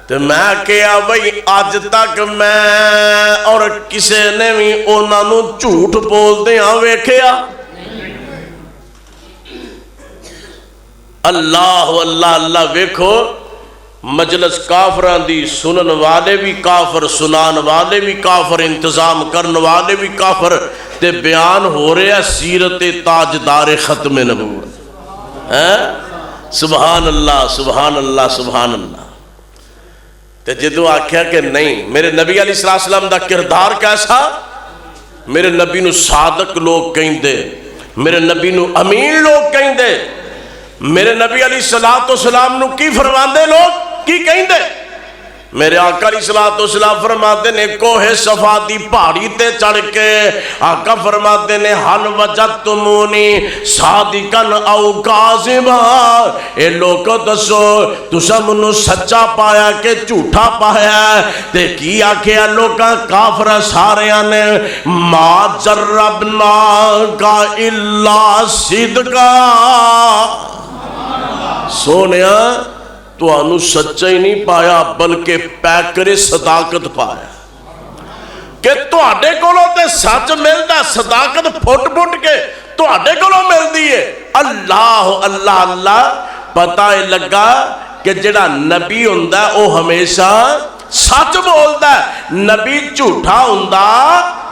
تو میں کہا بھئی آج تک میں اور کسے نے بھی انہوں نے جھوٹ بول دے ہاں ویکھیا؟ اللہ اللہ اللہ۔ ویکھو مجلس کافران دی، سنن والے بھی کافر، سنان والے بھی کافر، انتظام کرن والے بھی کافر، تے بیان ہو رہا سیرت تاجدار ختم نبوت۔ سبحان اللہ سبحان اللہ سبحان اللہ۔ تے جدو آکھیا کہ نہیں میرے نبی علیہ السلام دا کردار کیسا؟ میرے نبی نو صادق لوگ کہیں دے، میرے نبی نو امین لوگ کہیں دے، میرے نبی علیہ السلام نو کی فرماندے لوگ کی کہیں دے؟ میرے آقا علیہ السلام فرماتے نے کوہ صفا دی پہاڑی تے چڑھ کے آقا فرماتے نے حل وجدتمونی صادقاً او کاذبا، اے لوگوں دسو تسا منو سچا پایا کہ جھوٹا پایا؟ تے کی آکھیا لوگاں کافر ساریاں نے ما جربنا کا الا صدقا، سونیا تو انو سچا ہی نہیں پایا بلکہ پیکر صداقت پایا کہ تو آڈے کولوں تے سچ ملدا، صداقت پھٹ پھٹ کے تو آڈے کولوں مل دیئے۔ اللہ اللہ اللہ۔ پتہ لگا کہ جڑا نبی ہوندہ ہے وہ ہمیشہ سچ بولدا ہے، نبی جھوٹا ہوندہ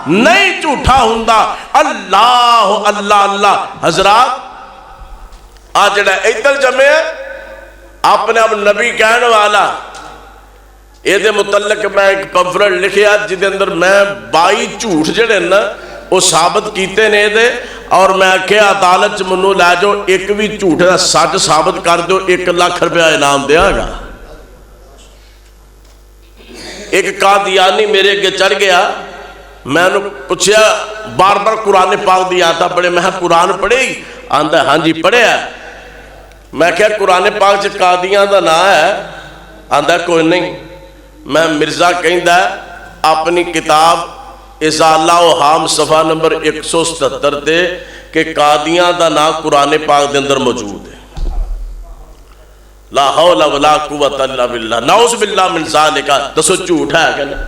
نہیں جھوٹا ہوندہ۔ اللہ اللہ اللہ۔ حضرات آج جڑا ادھر جمعے اپنے اب نبی کہنے والا یہ دے متعلق میں ایک پمفلٹ لکھیا جدے اندر میں 22 جھوٹ جڑے نا وہ ثابت کیتے نے دے، اور میں کہا عدالت منو لے جو ایک بھی جھوٹ ہے سچ ثابت کر دو 1 لاکھ روپیہ انعام دیا گا۔ ایک قادیانی میرے کے چڑھ گیا، میں نے پوچھا بار بار قرآن پاک دی آتا پڑھے، میں قرآن پڑھے ہی آندہ ہاں جی پڑھے ہے۔ میں کہا قرآن پاک چھ قادیاں دا نا ہے؟ آندہ کوئی نہیں۔ میں مرزا کہندہ اپنی کتاب ازالہ و حام صفحہ نمبر 177 دے کہ قادیاں دا نا قرآن پاک دے اندر موجود ہے۔ لا حول ولا قوت الا باللہ، نعوذ باللہ من ذالک۔ دسو جھوٹ ہے کہ نہیں؟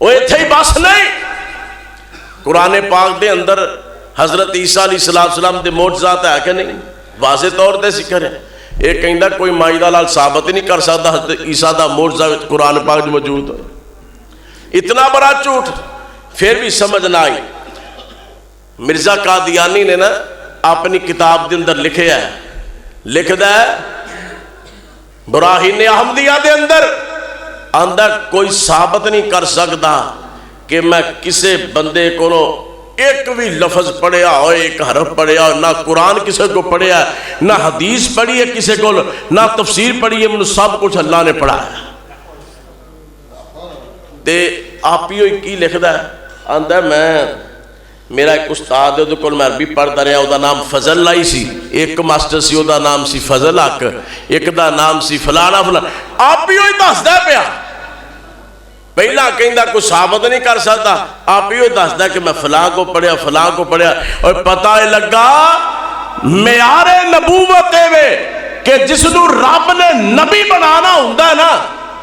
وہ اتھے ہی بس نہیں، قرآن پاک دے اندر حضرت عیسیٰ علیہ السلام دے معجزات ہے کہ نہیں؟ واضح طور دے ذکر ہے۔ ایک کہندہ کوئی مائدہ لال ثابت ہی نہیں کر سکتا حضرت عیسیٰ دا معجزہ قرآن پاک موجود ہے۔ اتنا بڑا جھوٹ پھر بھی سمجھ نہ آئی۔ مرزا قادیانی نے نا اپنی کتاب دے اندر لکھے ہے، لکھ دا ہے براہین احمدیہ دے اندر کوئی ثابت نہیں کر سکتا کہ میں کسے بندے کو ایک بھی لفظ پڑھیا ہو، ایک حرف پڑھیا ہو، نہ قرآن کسے کو پڑھیا ہے، نہ حدیث پڑھی ہے کسے کو، نہ تفسیر پڑھی ہے، من سب کچھ اللہ نے پڑھا ہے۔ تے آپ ہی کی لکھ دا ہے، آندہ میرا ایک استاد ہے کول میں عربی پڑھتا رہا، وہ نام فضل لائی سی، ایک ماسٹر سی وہ نام سی فضل حق، ایک دا نام سی فلانا فلانا، آپ بھی ہوئی دسدا پیا، پہلا کہندا کوئی ثابت نہیں کر سکتا، آپ بھی ہوئی دسدا کہ میں فلاں کو پڑھیا فلاں کو پڑھیا، اور پتہ لگا معیار نبوت ہے کہ جس نو رب نے نبی بنانا ہوندا ہے نا،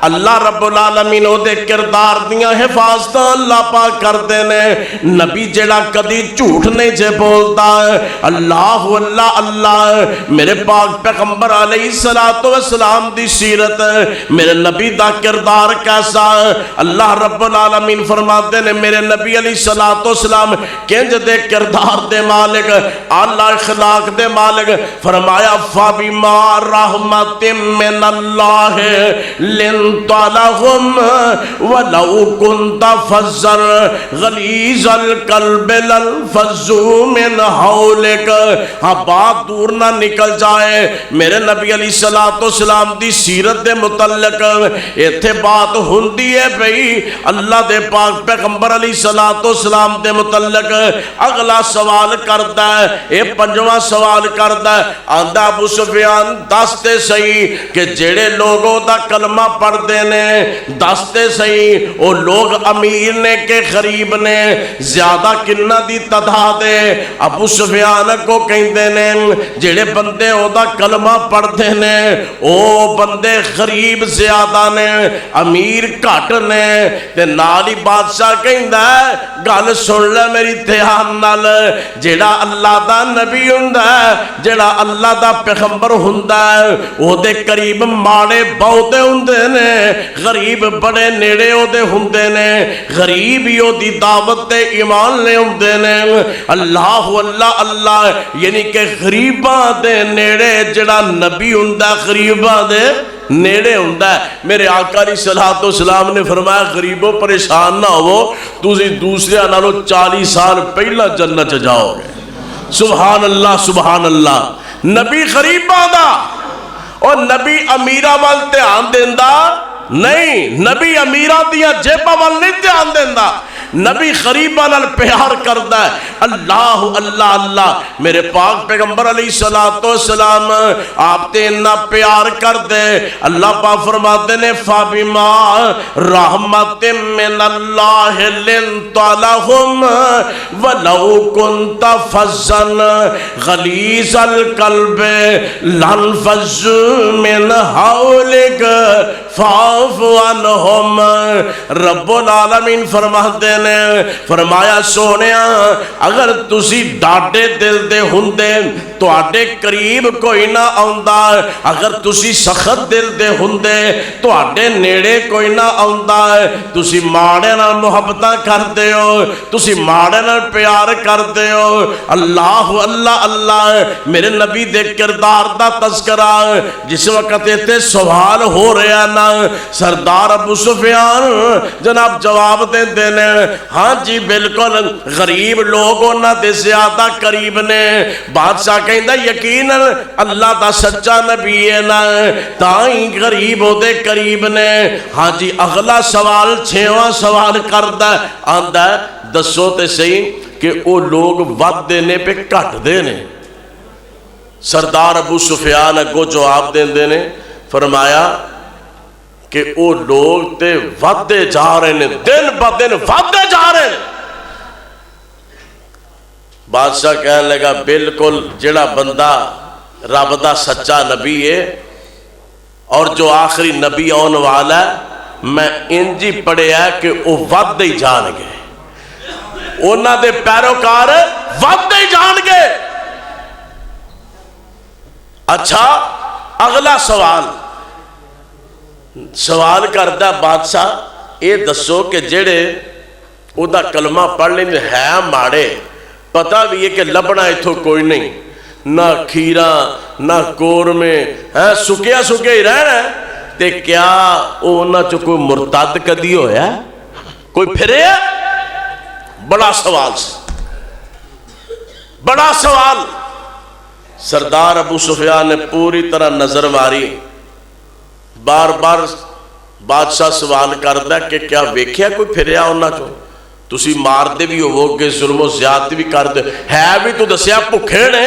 اللہ رب العالمین او دے کردار دیاں حفاظتاں اللہ پاک کر دینے، نبی جڑا کدی جھوٹ نہیں جے بولتا ہے، اللہ اللہ اللہ، میرے پاک پیغمبر علیہ السلام دی سیرت ہے، میرے نبی دا کردار کیسا ہے، اللہ رب العالمین فرماتے نے میرے نبی علیہ السلام کنج دے کردار دے مالک، اعلی اخلاق دے مالک، فرمایا فَبِمَا رَحْمَةٍ مِّنَ اللَّهِ لِنْتَ لَهُمْ وَلَوْ كُنْتَ فَظًّا غَلِيظَ الْقَلْبِ لَانفَضُّوا مِنْ حَوْلِكَ، ہاں بات دور نہ نکل جائے، میرے نبی علیہ السلام دی سیرت دے متعلق ایتھے بات ہوندی ہے بھئی اللہ دے پاک پیغمبر علیہ السلام دے متعلق اگلا سوال کرتا ہے، اے پنجواں سوال کرتا ہے، آندہ ابو سفیان دستے صحیح کہ جڑے لوگوں دا کلمہ پڑھ دینے دستے صحیح وہ لوگ امیر نے کہ غریب نے، زیادہ کنہ دی تعداد ہے، ابو سفیان کو کہیں دینے جڑے بندے او دا کلمہ پڑھ دینے او بندے غریب زیادہ نے امیر گھٹ نے، تے نالی بادشاہ کہیں دا ہے گل سن لے میری دھیان نال، جڑا اللہ دا نبی ہوندا ہے جڑا اللہ دا پیغمبر ہوندا ہے او دے قریب ماڑے بہتے ہوندے نے، غریب بڑے نیڑے او دے ہوندے نے، غریب ہی او دی دعوت تے ایمان لے ہوندے نے، اللہ اللہ اللہ، یعنی کہ غریباں دے نیڑے جڑا نبی ہوندا غریباں دے نیڑے ہوندا ہے۔ میرے آقا علیہ السلام نے فرمایا غریبوں پریشان نہ ہو، تسی دوسرے نالوں 40 سال پہلا جنت جاؤ گے، سبحان اللہ سبحان اللہ، نبی غریباں دا اور نبی امیرہ وال دھیان دیندا نہیں، نبی امیرہ دیا جیبہ وال نہیں دھیان دیندا، نبی غریبہ نال پیار کردا ہے، اللہ اللہ اللہ، میرے پاک پیغمبر علیہ السلام آپ تے انہا پیار کر دے، اللہ پاک فرماتے نے فَبِمَا رَحْمَةٍ مِّنَ اللَّهِ لِنْتَ لَهُمْ وَلَوْ كُنْتَ فَظًّا غَلِيظَ الْقَلْبِ لَانفَضُّوا مِنْ حَوْلِكَ فَاعْفُ عَنْهُمْ، رب العالمین فرماتے نے فرمایا سونیا اگر تسی ڈاڈے دل دے ہوندے تو آڈے قریب کوئی نہ آؤندا، اگر تسی سخت دل دے ہوندے تو آڈے نیڑے کوئی نہ آؤندا، تسی ماڑے نال محبتہ کر دے ہو، تسی ماڑے نال پیار کر دے ہو، اللہ اللہ اللہ، میرے نبی دے کردار دا تذکرہ جس وقت تے سوال ہو رہا نا، سردار ابو سفیان جناب جواب دے دینے ہاں جی بالکل غریب لوگ انہاں دے زیادہ قریب نے، بادشاہ کہندہ یقیناً اللہ دا سچا نبی ہے نا تائیں غریب ہو دے قریب نے، ہاں جی اگلا سوال 6واں سوال کردہ آندہ دسو تے صحیح کہ او لوگ ود دینے پہ کٹ دینے، سردار ابو سفیان اگو جواب دینے فرمایا کہ او لوگ تے ودے جا رہے ہیں، دن با دن ودے جا رہے ہیں۔ بادشاہ کہنے لگا بالکل جڑا بندہ رب دا سچا نبی ہے اور جو آخری نبی آن والا ہے میں انجی پڑھے ہے کہ او ودے ہی جان گے، انہاں دے پیروکار ودے ہی جان گے۔ اچھا اگلا سوال کردہ بادشاہ اے دسو کہ جڑے او دا کلمہ پڑھ لیں ہے ماڑے، پتہ بھی ہے کہ لبنا ایتھو کوئی نہیں، نہ کھیرا نہ کور میں سکیا سکیا ہی رہنا ہے، تے کیا اونا چو کوئی مرتد کدی ہویا ہے کوئی پھرے ہے؟ بڑا سوال بڑا سوال۔ سردار ابو سفیان نے پوری طرح نظر ماری، بار بار بادشاہ سوال کردہ کہ کیا ویکھیا کوئی پھریا ہونا چو؟ تسی مار دے بھی ہو گے، ظلم و زیادتی بھی کر دے، ہے بھی تو دسیا بھکھے نے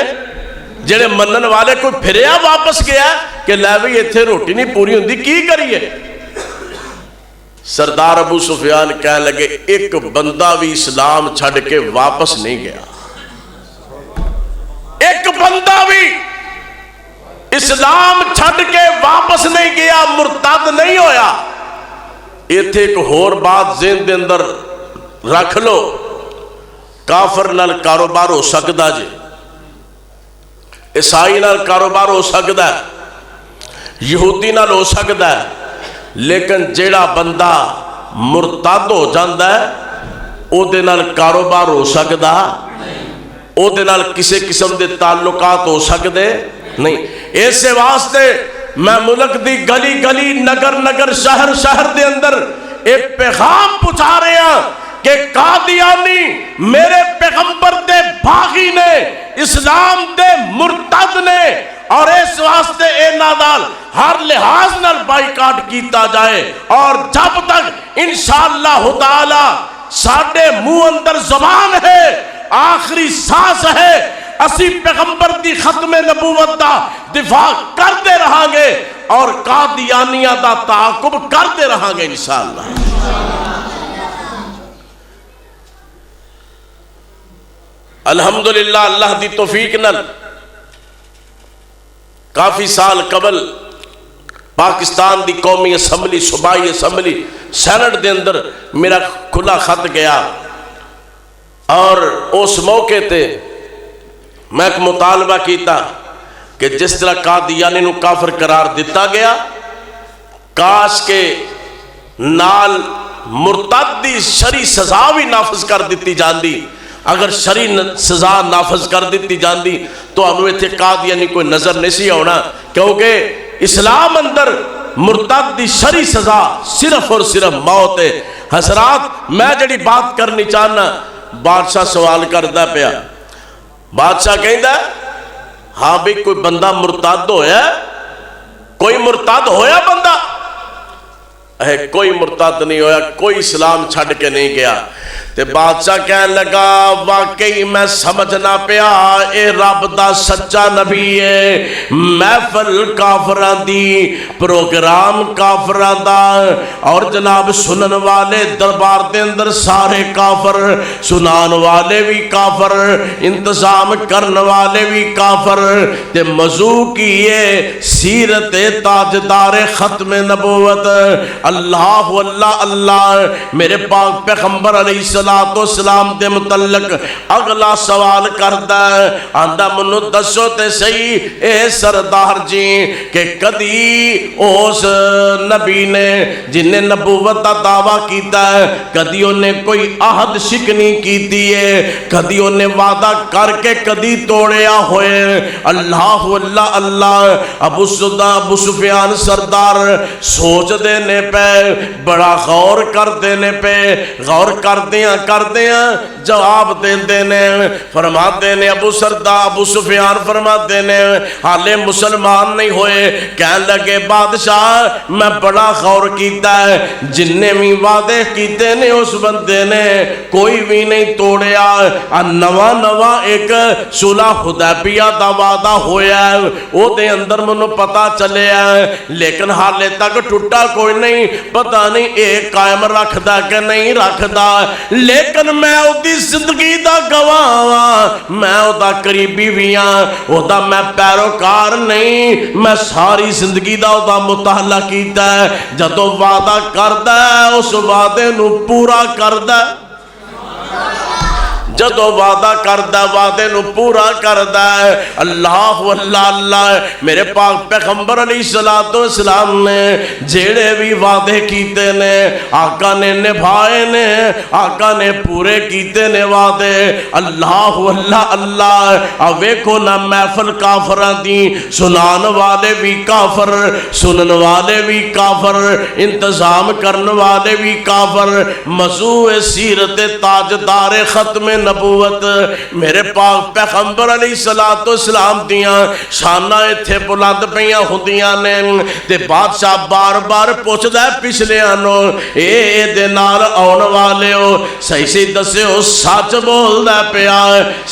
جڑے منن والے، کوئی پھریا واپس گیا کہ لے بھی ایتھے روٹی نہیں پوری ہوندی کی کریے؟ سردار ابو سفیان کہنے لگے ایک بندہ بھی اسلام چھڑ کے واپس نہیں گیا، ایک بندہ بھی اسلام چھڑ کے واپس نہیں گیا، مرتد نہیں ہویا۔ ایتھے ایک اور بات ذہن دے اندر رکھ لو، کافر نال کاروبار ہو سکتا جی، عیسائی نال کاروبار ہو سکتا ہے، یہودی نال ہو سکتا ہے، لیکن جیڑا بندہ مرتد ہو جاندہ ہے او دے نال کاروبار ہو سکتا، او دے نال کسی قسم دے تعلقات ہو سکتے نہیں۔ ایسے واسطے میں ملک دی گلی گلی نگر نگر شہر شہر دے اندر ایک پیغام پہنچا رہے ہیں کہ قادیانی میرے پیغمبر دے باغی نے، اسلام دے مرتد نے، اور اس واسطے اے نادال ہر لحاظ نال بائیکاٹ کیتا جائے، اور جب تک انشاءاللہ تعالی ساڑھے منہ اندر زبان ہے، آخری سانس ہے، اسی پیغمبر دی ختم نبوت دا دفاع کرتے رہاں گے اور قادیانیہ دا تعاقب کرتے رہاں گے انشاءاللہ۔ الحمدللہ اللہ دی توفیق نال کافی سال قبل پاکستان دی قومی اسمبلی، صوبائی اسمبلی سینٹ دے اندر میرا کھلا خط گیا، اور اس موقع تے میں ایک مطالبہ کیتا کہ جس طرح قادیانی نو کافر قرار دیتا گیا، کاش کے نال مرتد دی شرعی سزا بھی نافذ کر دیتی جاندی۔ اگر شرعی سزا نافذ کر دیتی جاندی تو ہمیں ایتھے قادیانی کوئی نظر نہیں سی ہونا، کیونکہ اسلام اندر مرتد دی شرعی سزا صرف اور صرف موت ہے۔ حضرات میں جڑی بات کرنی چاہنا، بادشاہ سوال کردا پیا، بادشاہ کہندا ہاں بھی کوئی بندہ مرتد ہویا، کوئی مرتد ہویا بندہ؟ کوئی مرتد نہیں ہویا، کوئی اسلام چھڑ کے نہیں گیا۔ تے بادشاہ کہنے لگا واقعی میں سمجھنا پیا اے رب دا سچا نبی ہے، محفل کافران دی، پروگرام کافران دا، اور جناب سنن والے دربار دے اندر سارے کافر، سنان والے بھی کافر، انتظام کرن والے بھی کافر، تے موضوع کی یہ سیرت تاجدار ختم نبوت، اللہ اللہ اللہ میرے پاک پیغمبر علیہ السلام دے متعلق اگلا سوال کرتا ہے، آندہ منو دسو تے صحیح اے سردار جی کہ کدی اس نبی نے جنہیں نبوت دا دعویٰ کیتا ہے کدی انہیں کوئی عہد شکنی کیتی ہے، کدی انہیں وعدہ کر کے کدی توڑیا ہوئے؟ اللہ اللہ اللہ ابو سفیان سردار سوچ دینے پہ، بڑا غور کر دینے پہ، غور کر دیا جواب دے دینے، فرما دینے ابو سفیان فرما دینے حالے مسلمان نہیں ہوئے، کہنے لگے بادشاہ میں بڑا غور کیتا ہے، جننے بھی وعدے کیتے نے اس بندے نے کوئی بھی نہیں توڑیا، نواں ایک صلح حدیبیہ دا وعدہ ہویا ہے او دے اندر منو پتا چلے ہے، لیکن حالے تک ٹوٹا کوئی نہیں، پتہ نہیں ایک قائم رکھ دا کہ نہیں رکھ دا، لیکن میں او دی زندگی دا گواہ، میں او دا قریبی بھی ہاں، او دا میں پیروکار نہیں، میں ساری زندگی دا او دا مطالعہ کیتا ہے، جدو وعدہ کردہ ہے اس وعدے نو پورا کردہ ہے، جدو وعدہ کردہ وعدے نو پورا کردہ ہے۔ اللہ واللہ اللہ میرے پاک پیغمبر علیہ السلام نے جیڑے بھی وعدے کیتے نے آقا نے نبھائے نے، آقا نے پورے کیتے نے وعدے۔ اللہ واللہ اللہ اویکھو نہ محفل کافران دی، سنان والے بھی کافر، سنن والے بھی کافر، انتظام کرن والے بھی کافر، موضوع سیرت تاجدار ختم نبوت میرے پاک پیغمبر علیہ الصلوۃ والسلام دیاں شاناں ایتھے بلند پیاں ہوندیاں نے تے بادشاہ بار بار پوچھدا ہے پچھلیاں نو اے دے نال آن والےو صحیح صحیح دسیو سچ بولدا پیا؟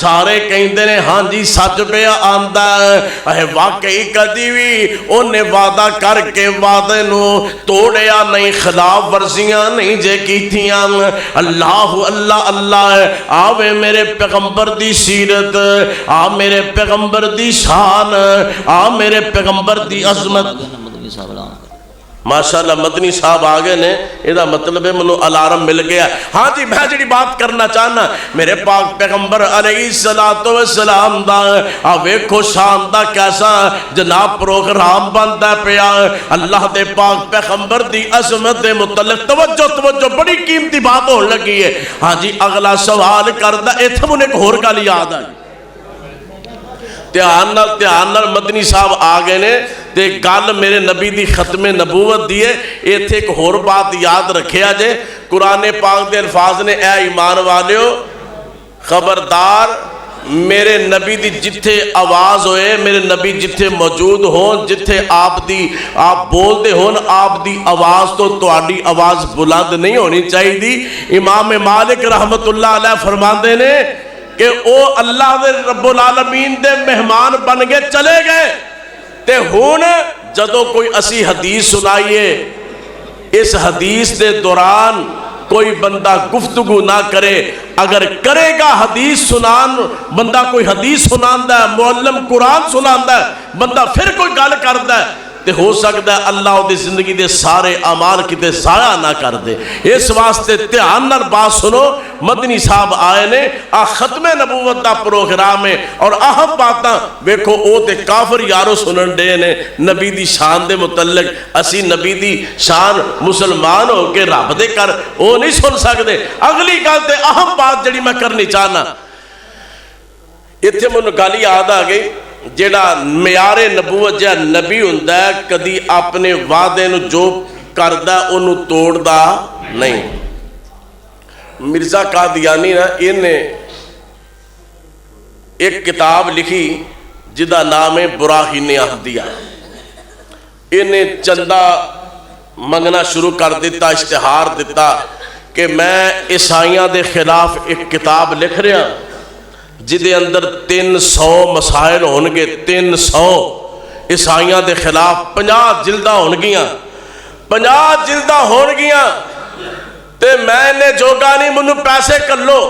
سارے کہندے نے ہاں جی سچ پیا آندا ہے۔ واقعی کدی بھی اونے وعدہ کر کے وعدے نو توڑیا نہیں، خلاف ورزیاں نہیں جے کیتیاں۔ اللہ اللہ اللہ آوے میرے پیغمبر دی سیرت، آ میرے پیغمبر دی شان، آ میرے پیغمبر دی عظمت۔ ماشاءاللہ مدنی صاحب آگے نے یہ مطلب ہے منو الارم مل گیا۔ ہاں جی میں جڑی بات کرنا چاہنا میرے پاک پیغمبر علیہ الصلوۃ والسلام دا ویکھو شان دا کیسا جناب پروگرام بندا پیا۔ اللہ دے پاک پیغمبر دی عظمت دے متعلق توجہ بڑی قیمتی بات ہون لگی ہے۔ ہاں جی اگلا سوال کردا ایتھے مجھے ایک ہور گل یاد آئی، دھیان نال مدنی صاحب آگے نے تے گل میرے نبی دی ختم نبوت دیئے۔ ایتھے ایک ہور بات یاد رکھیا جے، قرآن پاک دے الفاظ نے اے ایمان والیو خبردار میرے نبی دی جتھے آواز ہوئے، میرے نبی جتھے موجود ہون، جتھے آپ بول دے ہون، آپ دی آواز تو تواڈی آواز بلند نہیں ہونی چاہیے دی۔ امام مالک رحمت اللہ علیہ فرماندے نے کہ او اللہ دے رب العالمین دے مہمان بن گئے چلے گئے تے ہون جدو کوئی اسی حدیث سنائیے اس حدیث دے دوران کوئی بندہ گفتگو نہ کرے، اگر کرے گا حدیث سنان بندہ کوئی حدیث سناندا ہے، معلم قرآن سناندا ہے، بندہ پھر کوئی گل کردا ہے تے ہو سکتا ہے اللہ دی زندگی دے سارے اعمال کتے ضائع نہ کر دے۔ اس واسطے دھیان نال بات سنو، مدنی صاحب آئے نے آ ختم نبوت دا پروگرام ہے اور اہم باتاں ویکھو او تے کافر یارو سنن دے نے نبی دی شان دے متعلق۔ اسی نبی دی شان مسلمان ہو کے رب دے کر او نہیں سن سکتے۔ اگلی گل تے اہم بات جڑی میں کرنی چاہنا، ایتھے مینوں گل یاد آ گئی، جیڑا معیار نبوت جا نبی ہوندا ہے کدی اپنے وعدے نو جو کردا اونوں توڑدا نہیں۔ مرزا قادیانی نا انہیں ایک کتاب لکھی جدا نام ہے براہین احمدیہ۔ انہیں چندہ منگنا شروع کر دیتا، اشتہار دیتا کہ میں عیسائیاں دے خلاف ایک کتاب لکھ رہا جدے اندر 300 مسائل ہونگے، 300 عیسائیاں دے خلاف 50 جلدہ ہونگیاں، 50 جلدہ ہونگیاں تے میں نے جوگا نہیں منو پیسے کر لو۔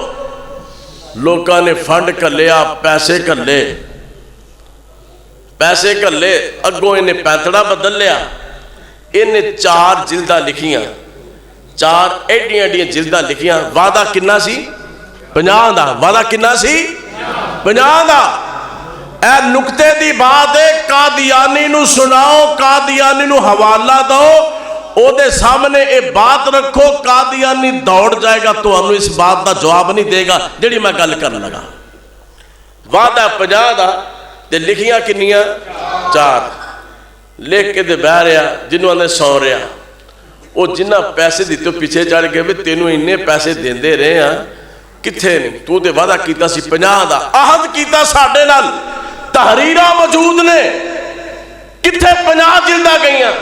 لوگاں نے فنڈ کر لیا، پیسے کر لے اگوں انہیں پیتڑا بدل لیا۔ انہیں 4 جلدہ لکھیاں، 4 ایڈیاں جلدہ لکھیاں۔ وعدہ کنا سی 50 دا، وعدہ کنا سی 50 دا۔ اے نکتے دی بات ہے، قادیانی نو سناؤ، قادیانی نو حوالہ دو، او دے سامنے اے بات رکھو، قادیانی دوڑ جائے گا تو ہم اس بات دا جواب نہیں دے گا جڑی میں گل کرنے لگا۔ وعدہ 50 دا تے لکھیاں کنیاں 4 لکھ کے دے بہ رہا، جنہوں نے سو رہا وہ جنہ پیسے دیتے پیچھے چڑھ گئے بھی تینوں انہیں پیسے دیندے رہے ہیں کتھے نہیں، تو دے وعدہ کیتا سی 50 دا، عہد کیتا ساڈے نال، تحریرہ موجود نے، کتھے 50 جلدہ گئیاں۔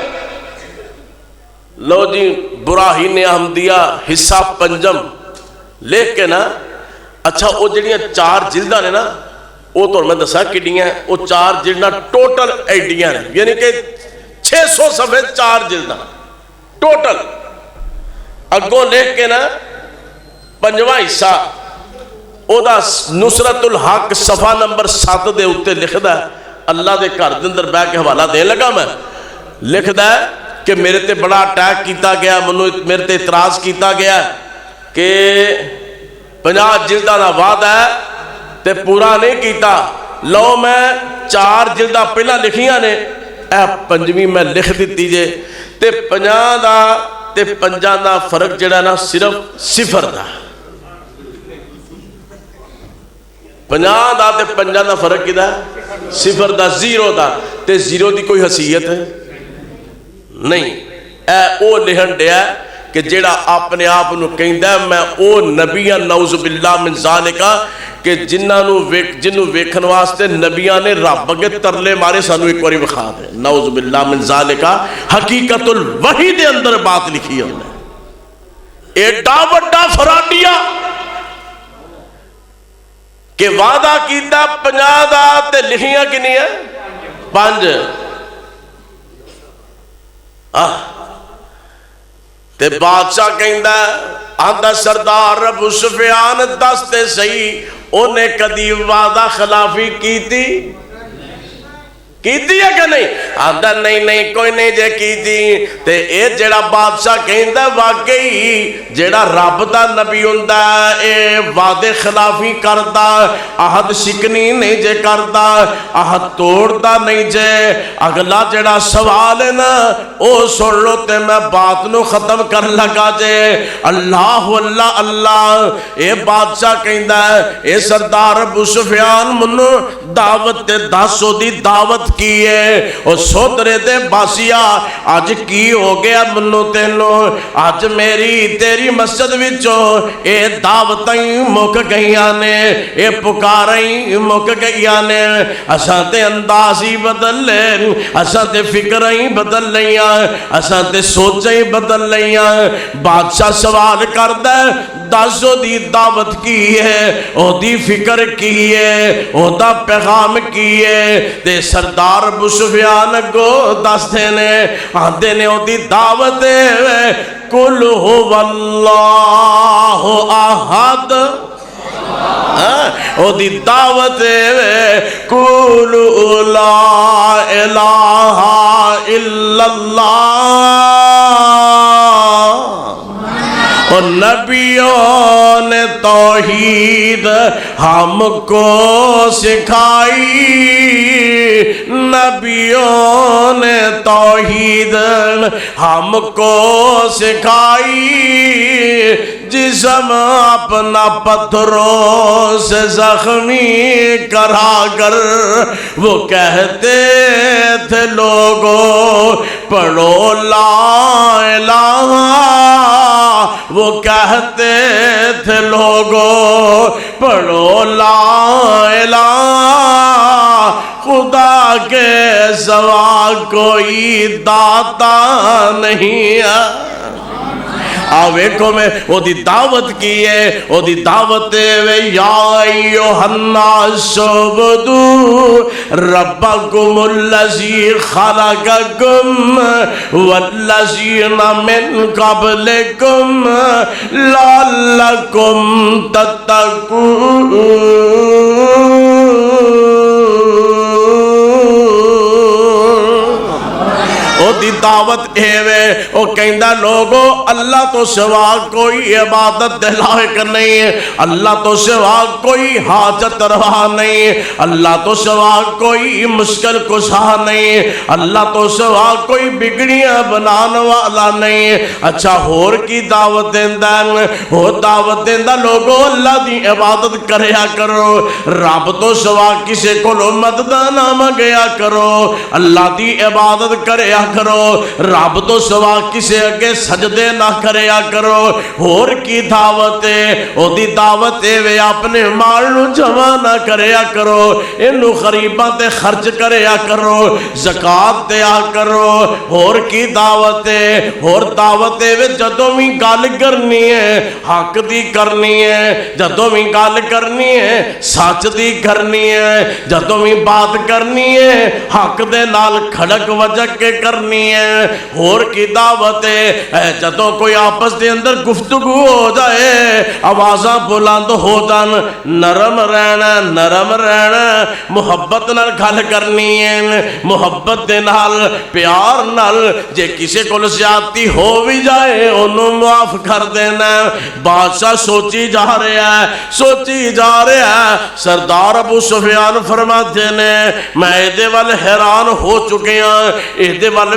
لو جی براہین احمدیہ حصہ 5 لکھ کے نا، اچھا وہ جڑیاں 4 جلدہ نے نا وہ تو میں دسا کڈیاں، وہ 4 جلدہ ٹوٹل ایڈیاں نے، یعنی کہ 600 صفحے 4 جلدہ ٹوٹل۔ اگوں لکھ کے نا 5واں حصہ او دا نصرت الحق صفحہ نمبر 7 دے اتے لکھدا ہے، اللہ دے گھر دے اندر بیٹھ کے حوالہ دین لگا میں، لکھدا ہے کہ میرے تے بڑا اٹیک کیتا گیا، میرے تے اعتراض کیتا گیا کہ 50 جلدہ دا وعدہ ہے تے پورا نہیں کیتا۔ لو میں 4 جلدہ پہلا لکھیاں نے، اے 5ویں میں لکھ دیتی جے تے 50 دا تے 5 دا فرق جڑا نا صرف 0 دا، 50 دا تے 5 دا فرق کی دا 0 دا، 0 دا تے 0 دی کوئی حیثیت ہے نہیں۔ اے او لکھن دیا کہ جیڑا اپنے آپ نو کہندا ہے میں او نبی ہاں، نعوذ باللہ من ذالکا، کہ جنہوں ویکھن واسطے نبیاں نے رب اگے ترلے مارے سانو ایک باری وکھا دے، نعوذ باللہ من ذالکا، حقیقت الوحی دے اندر بات لکھی ہے ایڈا وڈا فراڈیا کہ وعدہ کیتا 50 دا تے لکھیاں کنی ہے 5 تے بادشاہ کہندا آندا سردار ابو سفیان دستے صحیح انہیں کدی وعدہ خلافی کیتی کیتی ہے کہ نہیں؟ آندا نہیں کوئی نہیں جے کیتی تے اے جڑا بادشاہ کہندا واقعی جڑا رب دا نبی ہوندا اے وعدے خلافی کردا عہد شکنی نہیں جے کردا عہد توڑدا نہیں جے اگلا جڑا سوال ہے نا او سن لو تے میں بات نو ختم کر لگا جے اللہ اللہ اللہ اے بادشاہ کہندا اے سردار ابو سفیان منو دعوت تے دسو دی دعوت کیے اور سودرے دے باسیا آج کی ہو گیا منو تینو آج میری تیری مسجد وچوں اے دعوتیں مک گئیاں نے اے پکاریں مک گئیاں نے اساں تے اندازی بدل لیں اساں تے فکریں بدل لیاں اساں تے سوچیں بدل لیاں بادشاہ سوال کردہ دسو دی دعوت کی ہے او دی فکر کی ہے او دا پیغام کی ہے تے سردار ابو سفیان کو دستے نے آندے نے او دی دعوت ہے قل هو اللہ احد او دی دعوت ہے قل لا الہ الا اللہ اور نبیوں نے توحید ہم کو سکھائی نبیوں نے توحید ہم کو سکھائی جسم اپنا پتھروں سے زخمی کرا کر وہ کہتے تھے لوگوں پڑھو لا الہ وہ کہتے تھے لوگوں پڑھو لا الہ خدا کے سوا کوئی داتا نہیں ہے آویکھو میں او دی دعوت کی ہے او دی دعوت ہے یا ایوہ الناس عبدو ربکم اللذی خلقکم واللذین من قبلکم لعلکم تتقون او دی دعوت ایوے او کہندہ لوگو اللہ تو سوا کوئی عبادت دلائق نہیں ہے اللہ تو سوا کوئی حاجت روا نہیں ہے اللہ تو سوا کوئی مشکل کشا نہیں ہے اللہ تو سوا کوئی بگڑیاں بنانے والا نہیں ہے اچھا ہور کی دعوت دیندہ ہو دعوت دیندہ لوگو اللہ دی عبادت کریا کرو رب تو سوا کسے کو مددہ نہ مگیا کرو اللہ دی عبادت کریا کرو رب تو سوا کسے اگے سجدے نہ کریا کرو اور کی دعوت ہے او دی دعوت ہے وے اپنے مال نو جمع نہ کریا کرو انو غریباں تے خرچ کریا کرو زکات دیا کرو اور کی دعوت ہے اور دعوت ہے وے جدوں بھی گل کرنی ہے حق دی کرنی ہے جدوں بھی گل کرنی ہے سچ دی کرنی ہے جدوں بھی بات کرنی ہے حق دے نال کھڑک وجک کے کرنی ہے اور کی دعوت ہے جدوں کوئی آپس دے اندر گفتگو ہو جائے آوازاں بلند ہو جان نرم رہنا محبت نال گل کرنی ہے محبت دے نال پیار نال جے کسے کو زیادتی ہو بھی جائے انہوں معاف کر دینا بادشاہ سوچی جا رہا ہے سردار ابو سفیان فرماتے نے میں ایدے وال حیران ہو چکے ہیں ایدے وال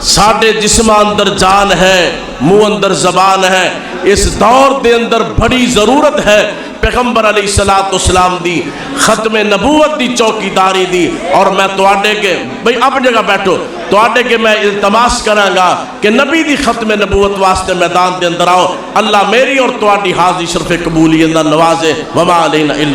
ساڈے جسم اندر جان ہے، منہ اندر زبان ہے، اس دور دے اندر بڑی ضرورت ہے پیغمبر علیہ السلام دی ختم نبوت دی چوکیداری دی۔ اور میں تواڈے کے بھئی اپنی جگہ بیٹھو، تواڈے کے میں التماس کراں گا کہ نبی دی ختم نبوت واسطے میدان دے اندر آؤ۔ اللہ میری اور تواڈی حاضری شرف قبولیت نال نوازے۔ وما علینا الا